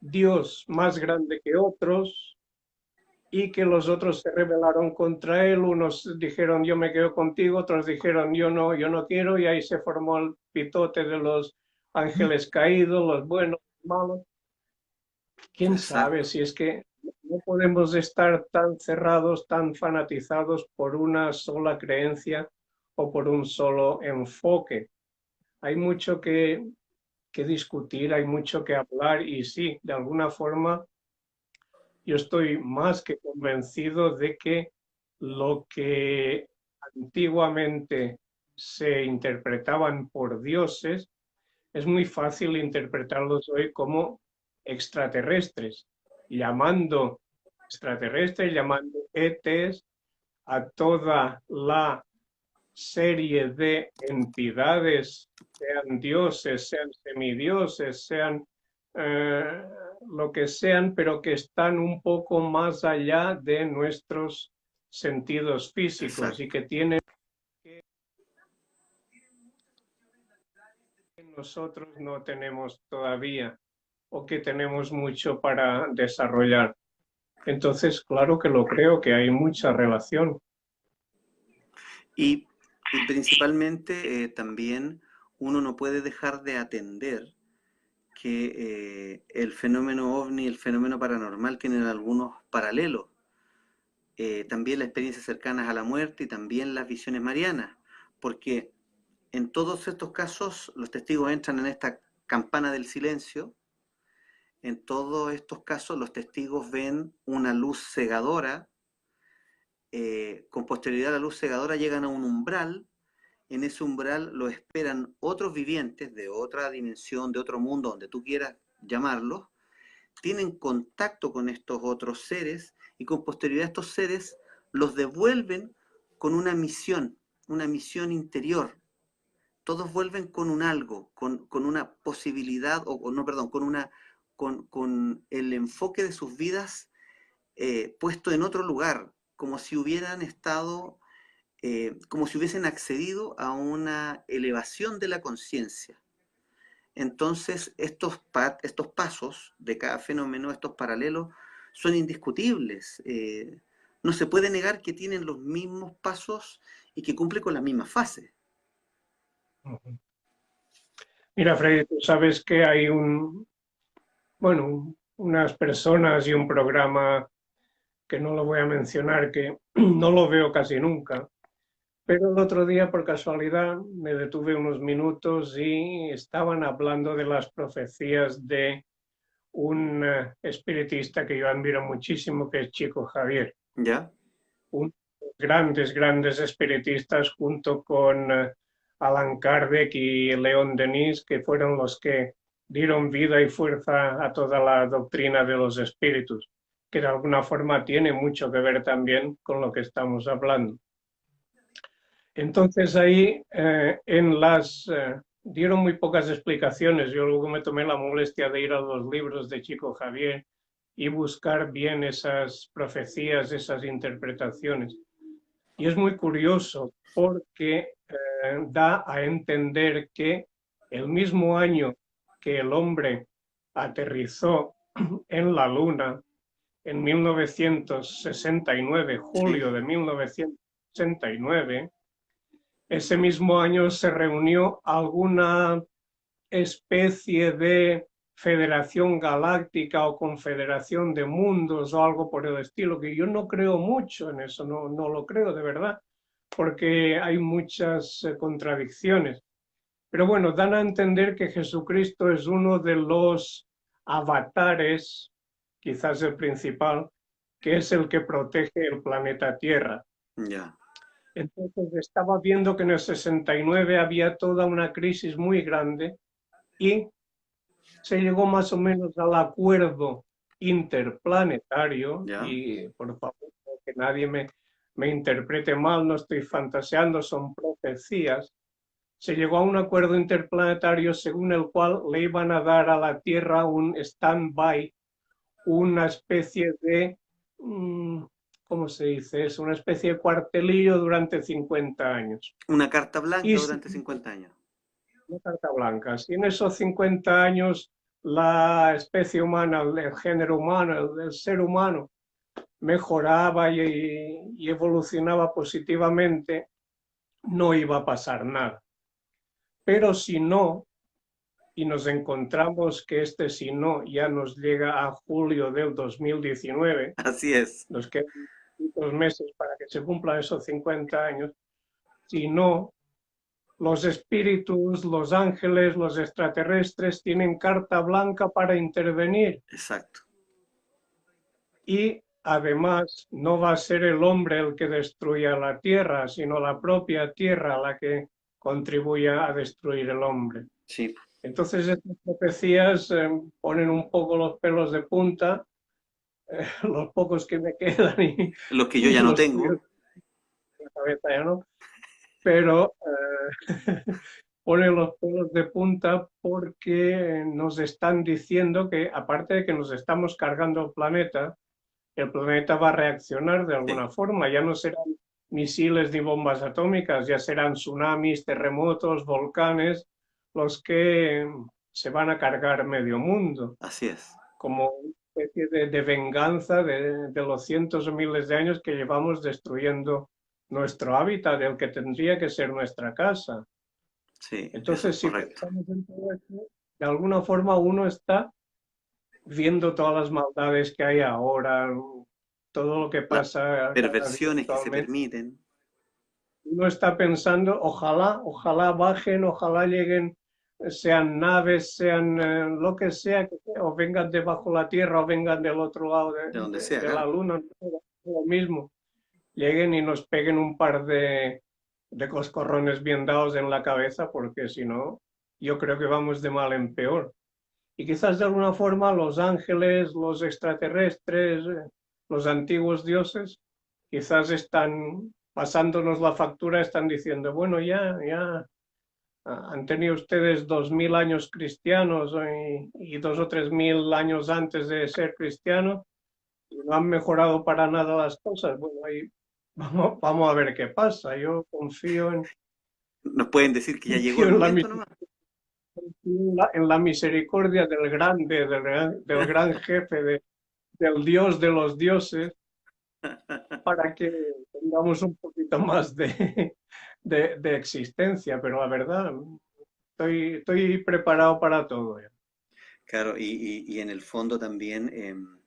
Dios más grande que otros y que los otros se rebelaron contra él, unos dijeron yo me quedo contigo, otros dijeron yo no quiero, y ahí se formó el pitote de los ángeles caídos, los buenos, los malos. ¿Quién sabe Exacto. si es que no podemos estar tan cerrados, tan fanatizados por una sola creencia o por un solo enfoque? Hay mucho que discutir, hay mucho que hablar y sí, de alguna forma yo estoy más que convencido de que lo que antiguamente se interpretaban por dioses es muy fácil interpretarlos hoy como extraterrestres, llamando extraterrestres, llamando ETs a toda la serie de entidades, sean dioses, sean semidioses, sean eh, lo que sean, pero que están un poco más allá de nuestros sentidos físicos y Exacto. que tienen que nosotros no tenemos todavía o que tenemos mucho para desarrollar. Entonces, claro que lo creo, que hay mucha relación. Y, y principalmente también uno no puede dejar de atender que el fenómeno ovni y el fenómeno paranormal tienen algunos paralelos. También las experiencias cercanas a la muerte y también las visiones marianas, porque en todos estos casos los testigos entran en esta campana del silencio. En todos estos casos los testigos ven una luz cegadora. Con posterioridad a la luz cegadora llegan a un umbral. En ese umbral lo esperan otros vivientes de otra dimensión, de otro mundo, donde tú quieras llamarlos. Tienen contacto con estos otros seres y con posterioridad a estos seres los devuelven con una misión interior. Todos vuelven con un algo, con una posibilidad, o no, perdón, con el enfoque de sus vidas puesto en otro lugar, como si hubieran estado, como si hubiesen accedido a una elevación de la conciencia. Entonces, estos pasos de cada fenómeno, estos paralelos, son indiscutibles. No se puede negar que tienen los mismos pasos y que cumplen con la misma fase. Mira, Freddy, tú sabes que hay bueno, unas personas y un programa que no lo voy a mencionar, que no lo veo casi nunca, pero el otro día por casualidad me detuve unos minutos y estaban hablando de las profecías de un espiritista que yo admiro muchísimo, que es Chico Javier, ¿Ya? un grandes espiritistas junto con Allan Kardec y León Denis, que fueron los que dieron vida y fuerza a toda la doctrina de los espíritus, que de alguna forma tiene mucho que ver también con lo que estamos hablando. Entonces ahí dieron muy pocas explicaciones. Yo luego me tomé la molestia de ir a los libros de Chico Javier y buscar bien esas profecías, esas interpretaciones. Y es muy curioso porque da a entender que el mismo año que el hombre aterrizó en la Luna, en 1969, Sí. julio de 1969, ese mismo año se reunió alguna especie de federación galáctica o confederación de mundos o algo por el estilo, que yo no creo mucho en eso, no lo creo de verdad, porque hay muchas contradicciones. Pero bueno, dan a entender que Jesucristo es uno de los avatares, quizás el principal, que es el que protege el planeta Tierra. Ya. Entonces estaba viendo que en el 69 había toda una crisis muy grande y se llegó más o menos al acuerdo interplanetario, Ya. y por favor, que nadie me interprete mal, no estoy fantaseando, son profecías. Se llegó a un acuerdo interplanetario según el cual le iban a dar a la Tierra un stand-by, una especie de, ¿cómo se dice? Es una especie de cuartelillo durante 50 años. Una carta Y blanca durante 50 años. una carta blanca. Si en esos 50 años la especie humana, el género humano, el ser humano, mejoraba y evolucionaba positivamente, no iba a pasar nada. Pero si no, y nos encontramos que este si no ya nos llega a julio del 2019, Así es. nos quedan 2 meses para que se cumplan esos 50 años, si no, los espíritus, los ángeles, los extraterrestres tienen carta blanca para intervenir. Exacto. Y además no va a ser el hombre el que destruya la tierra, sino la propia tierra la que contribuya a destruir el hombre. Sí. Entonces estas profecías ponen un poco los pelos de punta, los pocos que me quedan Los que yo y ya no los tuyos tengo. en la cabeza ya no, pero ponen los pelos de punta porque nos están diciendo que aparte de que nos estamos cargando el planeta va a reaccionar de Sí. alguna forma. Ya no serán misiles ni bombas atómicas, ya serán tsunamis, terremotos, volcanes, los que se van a cargar medio mundo, Así es. como una especie de venganza de los cientos o miles de años que llevamos destruyendo nuestro hábitat, el que tendría que ser nuestra casa. Sí, eso es Entonces, si correcto. pensamos en todo esto, de alguna forma uno está viendo todas las maldades que hay ahora, todo lo que Las pasa cada día perversiones que se actualmente, permiten. uno está pensando, ojalá bajen, ojalá lleguen, sean naves, sean lo que sea, o vengan debajo de la Tierra o vengan del otro lado De donde sea, de la claro. Luna, lo mismo, lleguen y nos peguen un par de coscorrones bien dados en la cabeza, porque si no, yo creo que vamos de mal en peor. Y quizás de alguna forma los ángeles, los extraterrestres, los antiguos dioses, quizás están pasándonos la factura, están diciendo, bueno, ya han tenido ustedes 2000 años cristianos y 2 o 3000 años antes de ser cristianos y no han mejorado para nada las cosas. Bueno, ahí vamos a ver qué pasa. Yo Nos pueden decir que ya llegó confío el momento nomás. en la misericordia del grande, del gran jefe, del Dios de los dioses, para que tengamos un poquito más de existencia, pero la verdad, estoy preparado para todo. Ya. Claro, y en el fondo también,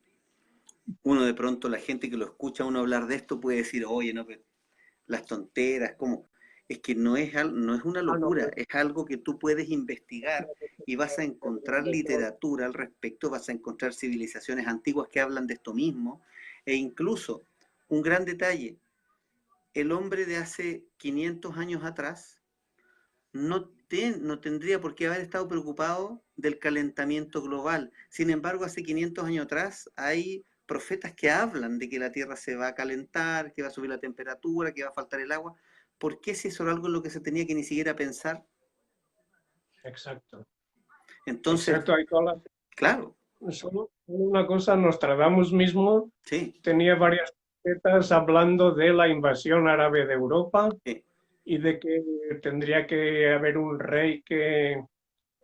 uno de pronto, la gente que lo escucha a uno hablar de esto puede decir, oye, no, pero las tonteras, ¿cómo? Es que no es una Ah, no, locura, es algo que tú puedes investigar y vas a encontrar no, literatura al respecto, vas a encontrar civilizaciones antiguas que hablan de esto mismo, e incluso, un gran detalle, el hombre de hace 500 años atrás no tendría por qué haber estado preocupado del calentamiento global. Sin embargo, hace 500 años atrás hay profetas que hablan de que la Tierra se va a calentar, que va a subir la temperatura, que va a faltar el agua. ¿Por qué si eso era algo en lo que se tenía que ni siquiera pensar? exacto, Entonces, exacto, hay todas claro, solo una cosa, Nostradamus mismo sí, tenía varias profetas hablando de la invasión árabe de Europa sí. y de que tendría que haber un rey que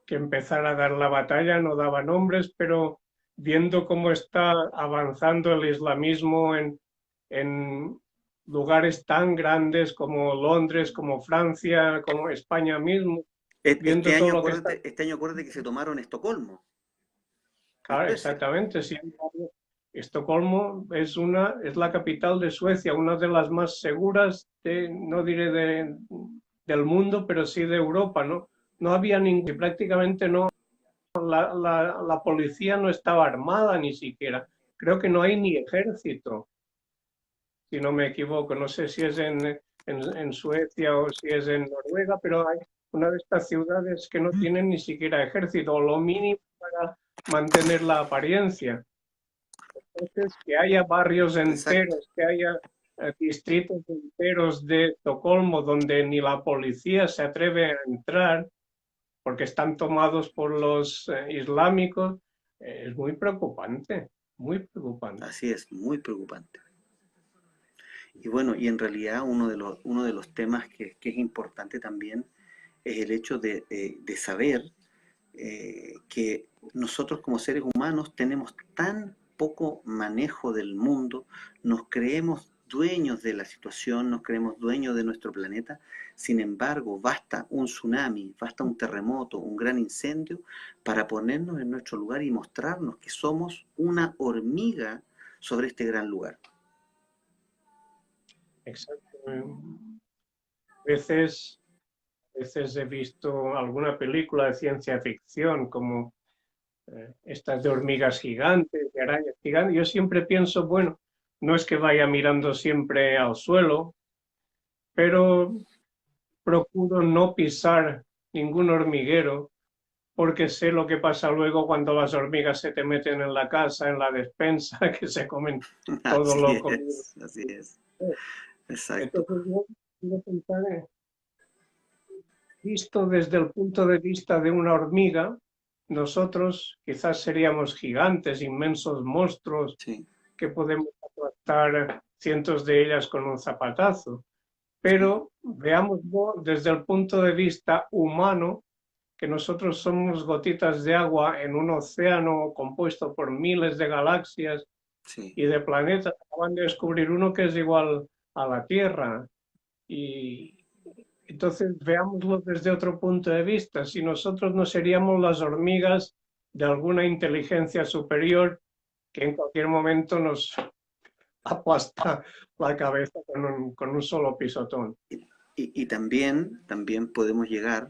empezara a dar la batalla, no daba nombres, pero viendo cómo está avanzando el islamismo en lugares tan grandes como Londres, como Francia, como España mismo, viendo todo lo que está. Este año acuérdate que se tomaron Estocolmo, en Claro, Suecia. exactamente, sí. Estocolmo es la capital de Suecia, una de las más seguras, no diré del mundo, pero sí de Europa, ¿no? No había ningún, prácticamente no, la policía no estaba armada ni siquiera. Creo que no hay ni ejército, si no me equivoco. No sé si es en Suecia o si es en Noruega, pero hay una de estas ciudades que no tienen ni siquiera ejército, o lo mínimo para mantener la apariencia. Entonces, que haya barrios Exacto. enteros, que haya distritos enteros de Estocolmo donde ni la policía se atreve a entrar porque están tomados por los islámicos, es muy preocupante, muy preocupante. Así es, muy preocupante. Y bueno, y en realidad uno de los temas que es importante también es el hecho de saber que nosotros como seres humanos tenemos tan poco manejo del mundo, nos creemos dueños de la situación, nos creemos dueños de nuestro planeta. Sin embargo, basta un tsunami, basta un terremoto, un gran incendio para ponernos en nuestro lugar y mostrarnos que somos una hormiga sobre este gran lugar. Exacto. Veces, veces he visto alguna película de ciencia ficción como estas de hormigas gigantes, de arañas gigantes. Yo siempre pienso, bueno, no es que vaya mirando siempre al suelo, pero procuro no pisar ningún hormiguero porque sé lo que pasa luego cuando las hormigas se te meten en la casa, en la despensa, que se comen todo lo comido. Así es, exacto. Entonces, yo pensar, visto desde el punto de vista de una hormiga, nosotros quizás seríamos gigantes, inmensos monstruos Sí, que podemos aplastar cientos de ellas con un zapatazo. sí, Pero veámoslo desde el punto de vista humano, que nosotros somos gotitas de agua en un océano compuesto por miles de galaxias sí. y de planetas. Acaban de descubrir uno que es igual a la Tierra. Y entonces veámoslo desde otro punto de vista. Si nosotros no seríamos las hormigas de alguna inteligencia superior que en cualquier momento nos aplasta la cabeza con un solo pisotón. Y también podemos llegar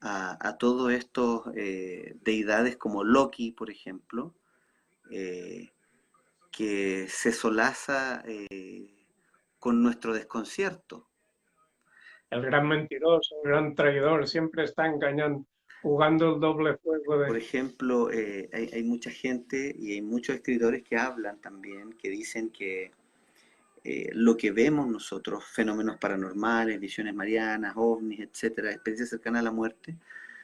a todos estos deidades como Loki, por ejemplo, eh, que se solaza con nuestro desconcierto. El gran mentiroso, el gran traidor, siempre está engañando, jugando el doble juego Por de... ejemplo, hay mucha gente y hay muchos escritores que hablan también, que dicen que lo que vemos nosotros, fenómenos paranormales, visiones marianas, ovnis, etcétera, experiencias cercanas a la muerte,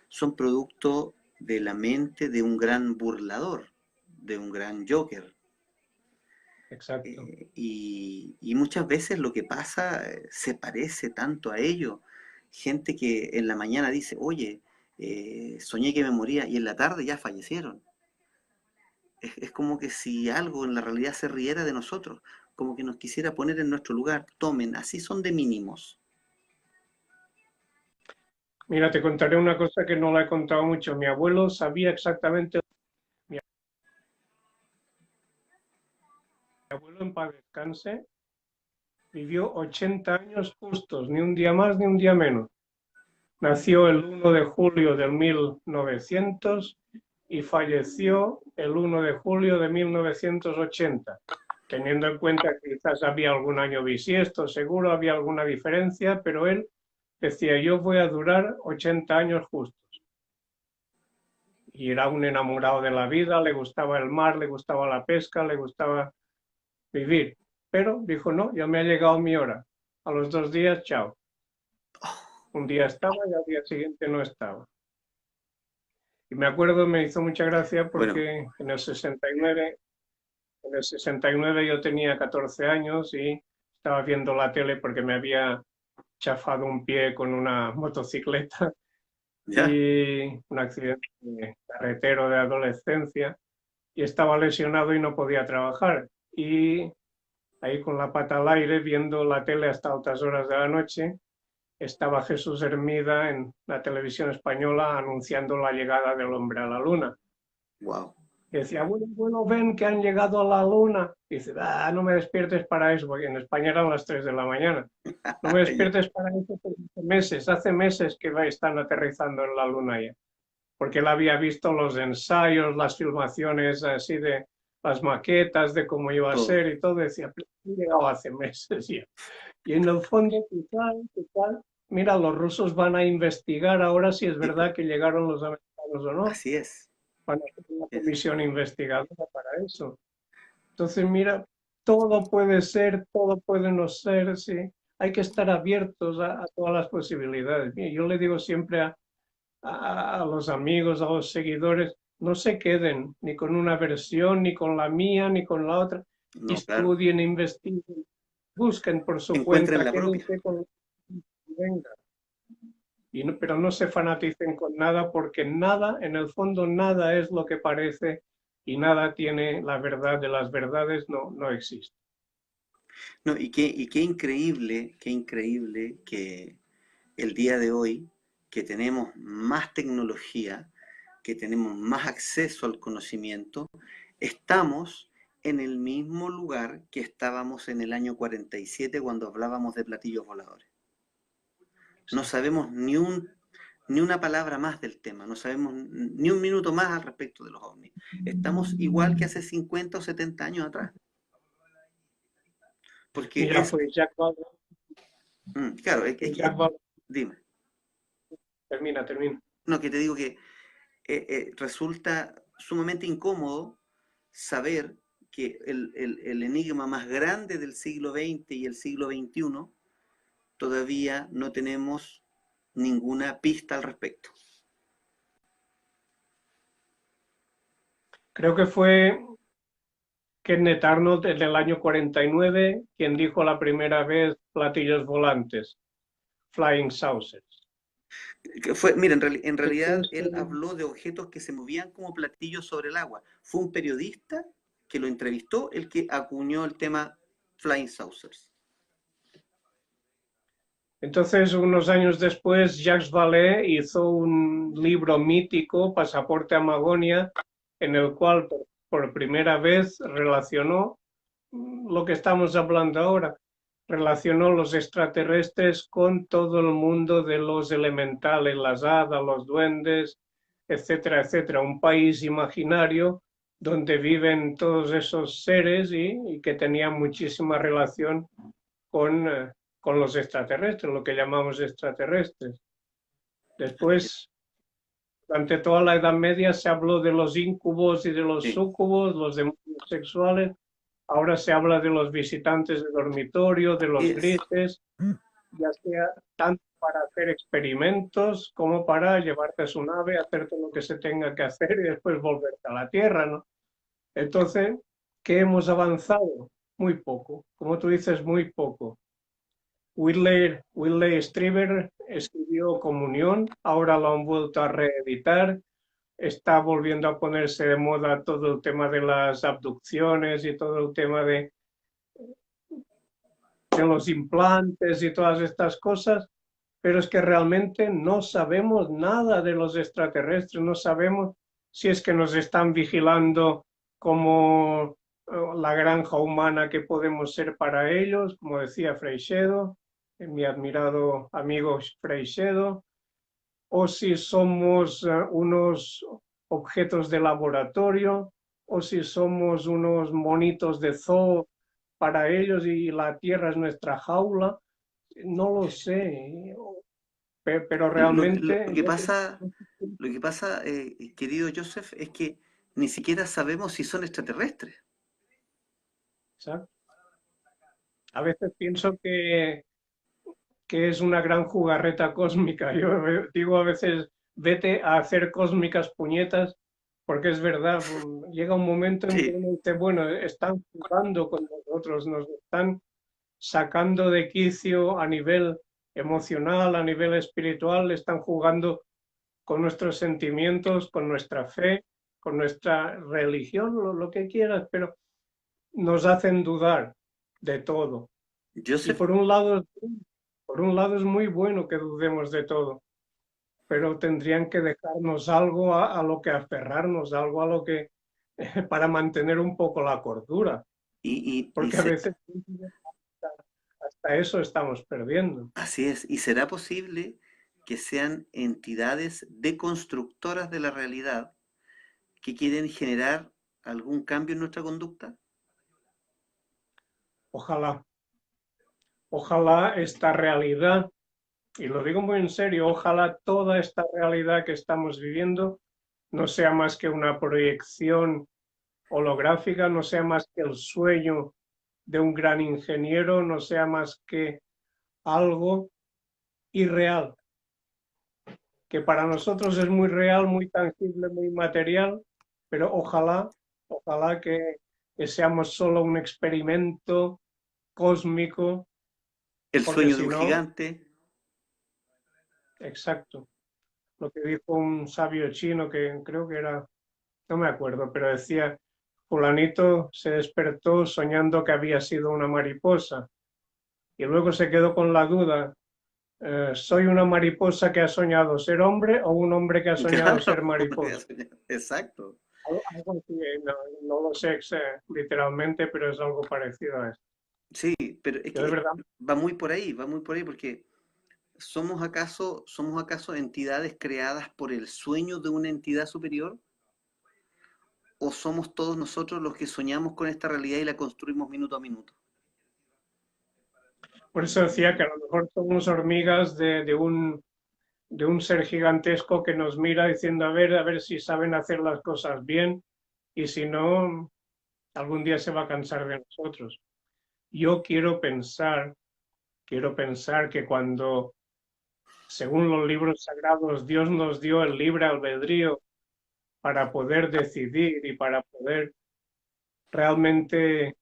son producto de la mente de un gran burlador, de un gran Joker. Exacto. Y muchas veces lo que pasa se parece tanto a ello. Gente que en la mañana dice, oye, soñé que me moría y en la tarde ya fallecieron. Es como que si algo en la realidad se riera de nosotros, como que nos quisiera poner en nuestro lugar. Tomen, así son de mínimos. Mira, te contaré una cosa que no la he contado mucho. Mi abuelo sabía exactamente, mi abuelo en paz descanse, vivió 80 años justos, ni un día más ni un día menos. Nació el 1 de julio de 1900 y falleció el 1 de julio de 1980. Teniendo en cuenta que quizás había algún año bisiesto, seguro había alguna diferencia, pero él decía, yo voy a durar 80 años justos. Y era un enamorado de la vida, le gustaba el mar, le gustaba la pesca, le gustaba vivir. Pero dijo, no, ya me ha llegado mi hora. A los 2 días, chao. Un día estaba y al día siguiente no estaba. Y me acuerdo, me hizo mucha gracia Bueno, porque en el 69 yo tenía 14 años y estaba viendo la tele porque me había chafado un pie con una motocicleta ya, y un accidente carretero de adolescencia y estaba lesionado y no podía trabajar. Y ahí con la pata al aire viendo la tele hasta altas horas de la noche, estaba Jesús Hermida en la televisión española anunciando la llegada del hombre a la luna. wow. Y decía, bueno, bueno, ven que han llegado a la luna. Y dice, ah, no me despiertes para eso, porque en España eran las 3 de la mañana. No me Ya, despiertes para eso, porque hace meses que están aterrizando en la luna ya. Porque él había visto los ensayos, las filmaciones así de las maquetas de cómo iba a todo. ser y todo. Decía, pero han llegado hace meses ya. Y en el fondo, qué tal, mira, los rusos van a investigar ahora si es Sí, pues, verdad que llegaron los americanos o no. así es. Van a hacer una Es- comisión investigadora para eso. Entonces, mira, todo puede ser, todo puede no ser, sí. Hay que estar abiertos a todas las posibilidades. Mira, yo le digo siempre a los amigos, a los seguidores, no se queden ni con una versión, ni con la mía, ni con la otra. no, claro. Estudien, investiguen, busquen por su Encuentren cuenta, la propia. quédense con lo que venga. Pero no se fanaticen con nada, porque nada, en el fondo, nada es lo que parece y nada tiene la verdad de las verdades, no existe. No, y qué increíble que el día de hoy, que tenemos más tecnología, que tenemos más acceso al conocimiento, estamos en el mismo lugar que estábamos en el año 47 cuando hablábamos de platillos voladores. No sabemos ni una palabra más del tema, no sabemos ni un minuto más al respecto de los ovnis. Estamos igual que hace 50 o 70 años atrás. Porque Mira, pues claro, Jack Valor, dime. termina. No, que te digo que resulta sumamente incómodo saber que el enigma más grande del siglo XX y el siglo XXI todavía no tenemos ninguna pista al respecto. Creo que fue Kenneth Arnold en el año 49 quien dijo la primera vez platillos volantes, flying saucers. Mira, en realidad Después, él habló de objetos que se movían como platillos sobre el agua. Fue un periodista que lo entrevistó el que acuñó el tema Flying Saucers. entonces, unos años después, Jacques Vallée hizo un libro mítico, Pasaporte a Magonia, en el cual por primera vez relacionó lo que estamos hablando ahora, relacionó los extraterrestres con todo el mundo de los elementales, las hadas, los duendes, etcétera, etcétera. Un país imaginario donde viven todos esos seres y que tenían muchísima relación con, con los extraterrestres, lo que llamamos extraterrestres. Después, durante toda la Edad Media se habló de los íncubos y de los Sí. súcubos, los demonios sexuales. Ahora se habla de los visitantes de dormitorio, de los Es, grises, ya sea tanto para hacer experimentos como para llevarte a su nave, hacer todo lo que se tenga que hacer y después volverte a la Tierra, ¿no? Entonces, ¿qué hemos avanzado? Muy poco. Como tú dices, muy poco. Whitley Strieber escribió Comunión, ahora lo han vuelto a reeditar, está volviendo a ponerse de moda todo el tema de las abducciones y todo el tema de los implantes y todas estas cosas, pero es que realmente no sabemos nada de los extraterrestres, no sabemos si es que nos están vigilando como la granja humana que podemos ser para ellos, como decía Freixedo, mi admirado amigo Freixedo, o si somos unos objetos de laboratorio, o si somos unos monitos de zoo para ellos y la Tierra es nuestra jaula. No lo sé, pero realmente yo creo que lo que pasa querido Joseph, es que ni siquiera sabemos si son extraterrestres. ¿sabes? A veces pienso que es una gran jugarreta cósmica. Yo digo a veces, vete a hacer cósmicas puñetas, porque es verdad, llega un momento en que Sí. uno dice, bueno, están jugando con nosotros, nos están sacando de quicio a nivel emocional, a nivel espiritual, están jugando con nuestros sentimientos, con nuestra fe, con nuestra religión, lo que quieras, pero nos hacen dudar de todo. Y Joseph, por un lado es muy bueno que dudemos de todo, pero tendrían que dejarnos algo a lo que aferrarnos, algo a lo que, para mantener un poco la cordura, y porque a veces hasta eso estamos perdiendo. así es, ¿y será posible que sean entidades deconstructoras de la realidad que quieren generar algún cambio en nuestra conducta? Ojalá, ojalá esta realidad, y lo digo muy en serio, ojalá toda esta realidad que estamos viviendo no sea más que una proyección holográfica, no sea más que el sueño de un gran ingeniero, no sea más que algo irreal, que para nosotros es muy real, muy tangible, muy material, pero ojalá que seamos solo un experimento cósmico, El porque sueño de si un no, gigante. exacto, lo que dijo un sabio chino que creo que era no me acuerdo, pero decía, fulanito se despertó soñando que había sido una mariposa y luego se quedó con la duda, ¿soy una mariposa que ha soñado ser hombre o un hombre que ha soñado ser Claro, mariposa? exacto. Algo así, no lo sé literalmente, pero es algo parecido a esto. Sí, pero es Yo de que verdad, va muy por ahí, porque somos acaso entidades creadas por el sueño de una entidad superior? ¿O somos todos nosotros los que soñamos con esta realidad y la construimos minuto a minuto? por eso decía que a lo mejor somos hormigas de un ser gigantesco que nos mira diciendo a ver si saben hacer las cosas bien y si no, algún día se va a cansar de nosotros. Yo quiero pensar que cuando, según los libros sagrados, Dios nos dio el libre albedrío para poder decidir y para poder realmente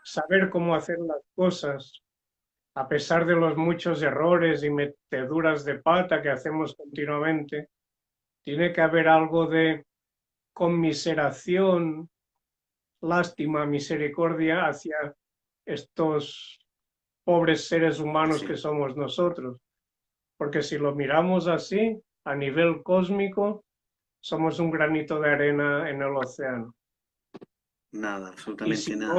saber cómo hacer las cosas, a pesar de los muchos errores y meteduras de pata que hacemos continuamente, tiene que haber algo de conmiseración, lástima, misericordia hacia estos pobres seres humanos que Así, somos nosotros. Porque si lo miramos así, a nivel cósmico, somos un granito de arena en el océano. nada, Y absolutamente nada.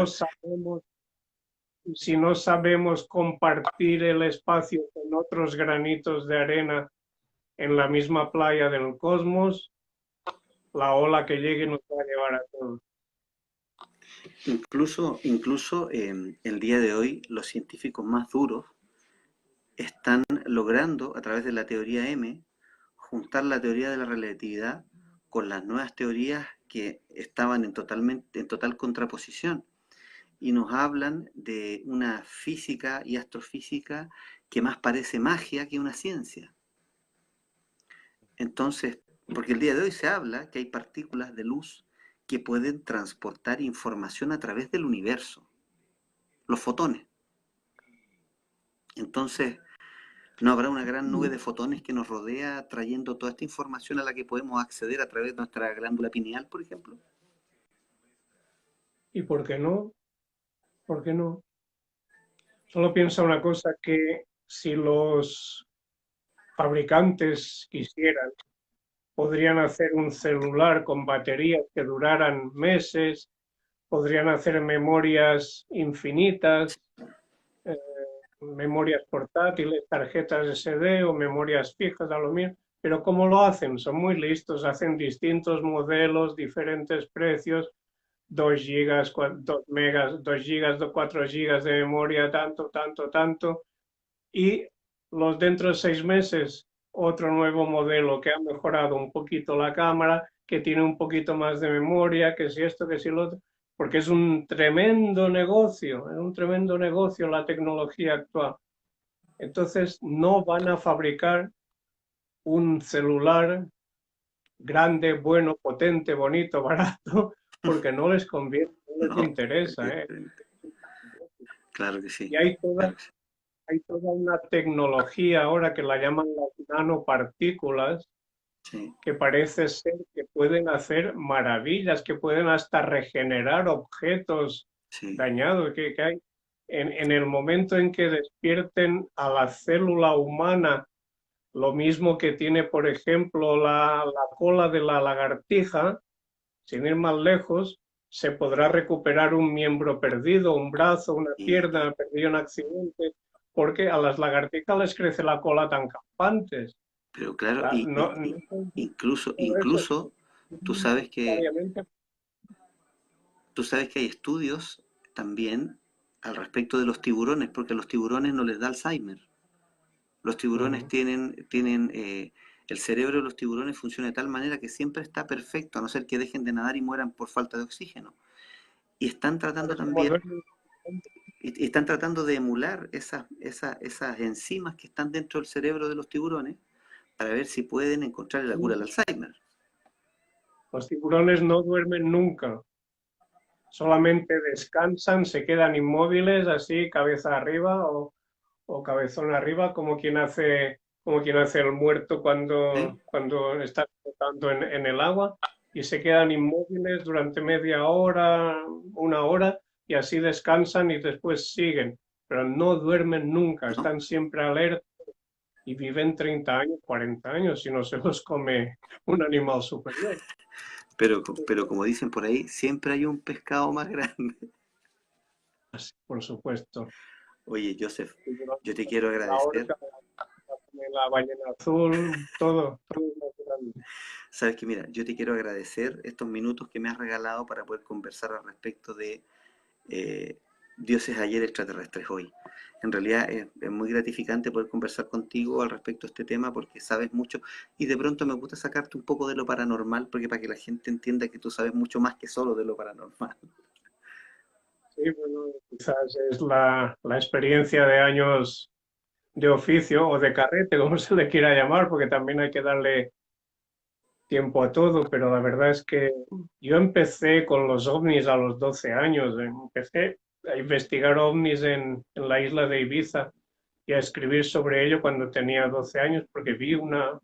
si no sabemos compartir el espacio con otros granitos de arena en la misma playa del cosmos, la ola que llegue nos va a llevar a todos. Incluso el día de hoy los científicos más duros están logrando, a través de la teoría M, juntar la teoría de la relatividad con las nuevas teorías que estaban en total contraposición y nos hablan de una física y astrofísica que más parece magia que una ciencia. Entonces, porque el día de hoy se habla que hay partículas de luz que pueden transportar información a través del universo, los fotones. Entonces, ¿no habrá una gran nube de fotones que nos rodea trayendo toda esta información a la que podemos acceder a través de nuestra glándula pineal, por ejemplo? ¿Y por qué no? ¿Por qué no? Solo piensa una cosa, que si los fabricantes quisieran, podrían hacer un celular con baterías que duraran meses, podrían hacer memorias infinitas, eh, memorias portátiles, tarjetas SD o memorias fijas, a lo mismo. Pero ¿cómo lo hacen? Son muy listos, hacen distintos modelos, diferentes precios, 2 gigas, 2 megas, 2 gigas, 4 gigas de memoria, tanto, tanto, tanto, y los dentro de 6 meses otro nuevo modelo que ha mejorado un poquito la cámara, que tiene un poquito más de memoria, que si esto, que si lo otro, porque es un tremendo negocio la tecnología actual. Entonces no van a fabricar un celular grande, bueno, potente, bonito, barato, porque no les conviene, no les No, interesa, ¿eh? evidentemente. Claro que Y sí, hay toda, claro que sí. hay toda una tecnología ahora que la llaman las nanopartículas, Sí, que parece ser que pueden hacer maravillas, que pueden hasta regenerar objetos sí. dañados, que hay en el momento en que despierten a la célula humana, lo mismo que tiene, por ejemplo, la cola de la lagartija, sin ir más lejos, se podrá recuperar un miembro perdido, un brazo, una Y, pierna perdida en accidente, porque a las lagartijas les crece la cola tan campantes. pero claro, No, no incluso, todo eso tú sabes que, necesariamente. tú sabes que hay estudios también al respecto de los tiburones, porque a los tiburones no les da Alzheimer. Los tiburones Ujú. el cerebro de los tiburones funciona de tal manera que siempre está perfecto, a no ser que dejen de nadar y mueran por falta de oxígeno. Y están tratando ¿Sabes cómo también, duermen? y están tratando de emular esas enzimas que están dentro del cerebro de los tiburones para ver si pueden encontrar la cura al Alzheimer. Los tiburones no duermen nunca, solamente descansan, se quedan inmóviles, así, cabeza arriba o cabezón arriba, como quien hace como quien hace el muerto ¿Sí? cuando está flotando en el agua, y se quedan inmóviles durante media hora, una hora, y así descansan y después siguen, pero no duermen nunca, ¿No? están siempre alerta y viven 30 años, 40 años si no se los come un animal superior. Pero como dicen por ahí, siempre hay un pescado más grande. Así, por supuesto. Oye, Joseph, Tiburones, yo te quiero la agradecer. orca, la ballena azul, todo es más grande. Sabes que mira, yo te quiero agradecer estos minutos que me has regalado para poder conversar al respecto de eh, dioses ayer, extraterrestres hoy. En realidad es muy gratificante poder conversar contigo al respecto de este tema porque sabes mucho y de pronto me gusta sacarte un poco de lo paranormal porque para que la gente entienda que tú sabes mucho más que solo de lo paranormal. Sí, bueno, quizás es la experiencia de años de oficio o de carrete, como se le quiera llamar, porque también hay que darle tiempo a todo, pero la verdad es que yo empecé con los ovnis a los 12 años, empecé a investigar ovnis en la isla de Ibiza y a escribir sobre ello cuando tenía 12 años, porque vi una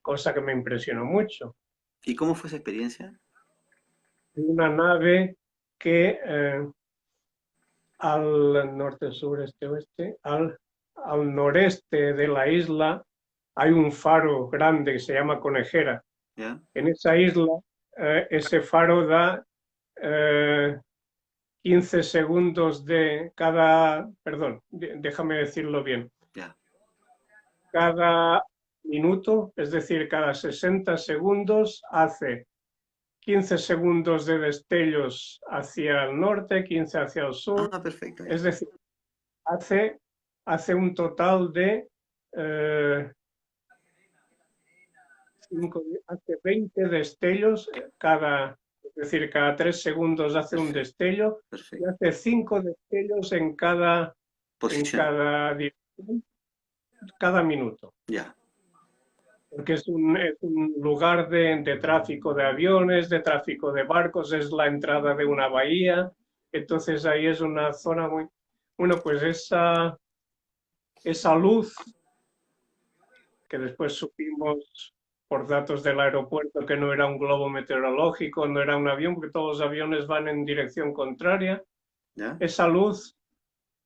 cosa que me impresionó mucho. ¿Y cómo fue esa experiencia? Vi una nave que al norte, sur, este, oeste, al noreste de la isla hay un faro grande que se llama Conejera. ¿Ya? En esa isla, ese faro da eh, 15 segundos de cada, perdón, déjame decirlo bien, ¿Ya? cada minuto, es decir, cada 60 segundos hace 15 segundos de destellos hacia el norte, 15 hacia el sur, Ah, perfecto, ya. es decir, hace, hace un total de eh, hace 20 destellos es decir, cada 3 segundos hace un Perfecto, destello y perfecto. hace 5 destellos en Posición. cada dirección, cada minuto. Ya, Porque es un lugar de tráfico de aviones, de tráfico de barcos, es la entrada de una bahía, entonces ahí es una zona muy... Bueno, pues esa luz que después supimos por datos del aeropuerto que no era un globo meteorológico, no era un avión, porque todos los aviones van en dirección contraria. ya, Esa luz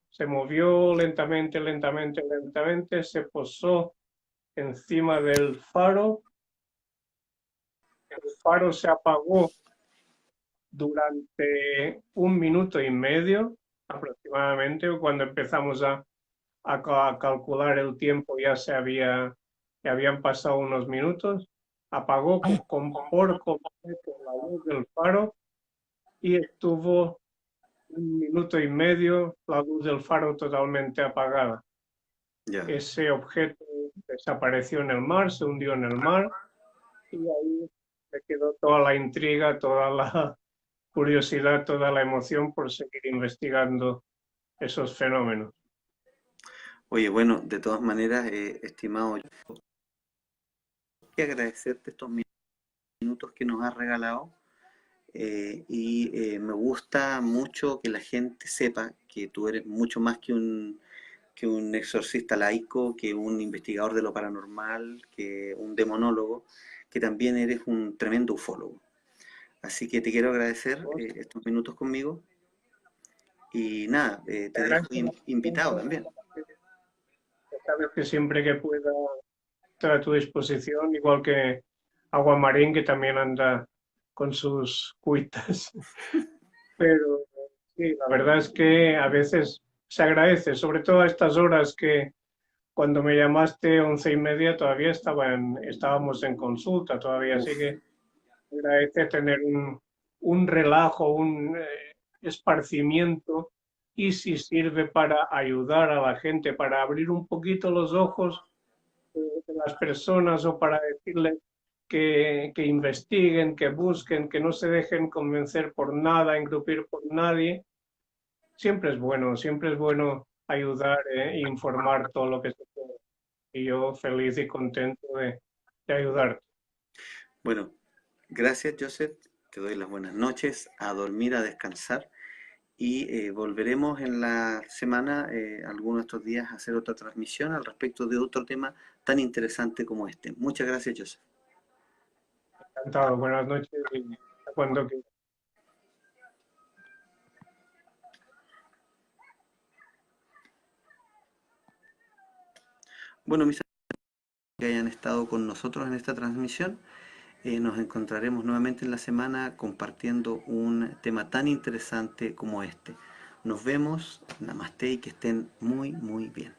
se movió lentamente, lentamente, lentamente, se posó encima del faro, el faro se apagó durante 1 minuto y medio aproximadamente, cuando empezamos a calcular el tiempo ya habían pasado unos minutos, apagó por completo la luz del faro y estuvo 1 minuto y medio la luz del faro totalmente apagada. ya. Ese objeto desapareció en el mar, se hundió en el mar y ahí me quedó toda la intriga, toda la curiosidad, toda la emoción por seguir investigando esos fenómenos. Oye, bueno, de todas maneras, estimado, quiero agradecerte estos minutos que nos has regalado y me gusta mucho que la gente sepa que tú eres mucho más que un exorcista laico, que un investigador de lo paranormal, que un demonólogo, que también eres un tremendo ufólogo. Así que te quiero agradecer estos minutos conmigo y nada, Te te dejo agradezco la invitado presencia, también. ya sabes que siempre que pueda estoy a tu disposición, igual que Aguamarín, que también anda con sus cuitas. Pero sí, la verdad es que a veces se agradece, sobre todo a estas horas que cuando me llamaste 11:30 todavía estábamos en consulta todavía, así Uf, que agradece tener un relajo, un esparcimiento y si sirve para ayudar a la gente, para abrir un poquito los ojos de las personas o para decirles que investiguen, que busquen, que no se dejen convencer por nada, engrupir por nadie. Siempre es bueno ayudar e informar todo lo que se puede. Y yo feliz y contento de ayudarte. bueno, gracias Joseph, te doy las buenas noches, a dormir, a descansar y volveremos en la semana, algunos de estos días, a hacer otra transmisión al respecto de otro tema tan interesante como este. Muchas gracias, Joseph. Encantado. Buenas noches y hasta cuando quieras. Bueno, mis amigos que hayan estado con nosotros en esta transmisión, nos encontraremos nuevamente en la semana compartiendo un tema tan interesante como este. Nos vemos, namaste y que estén muy, muy bien.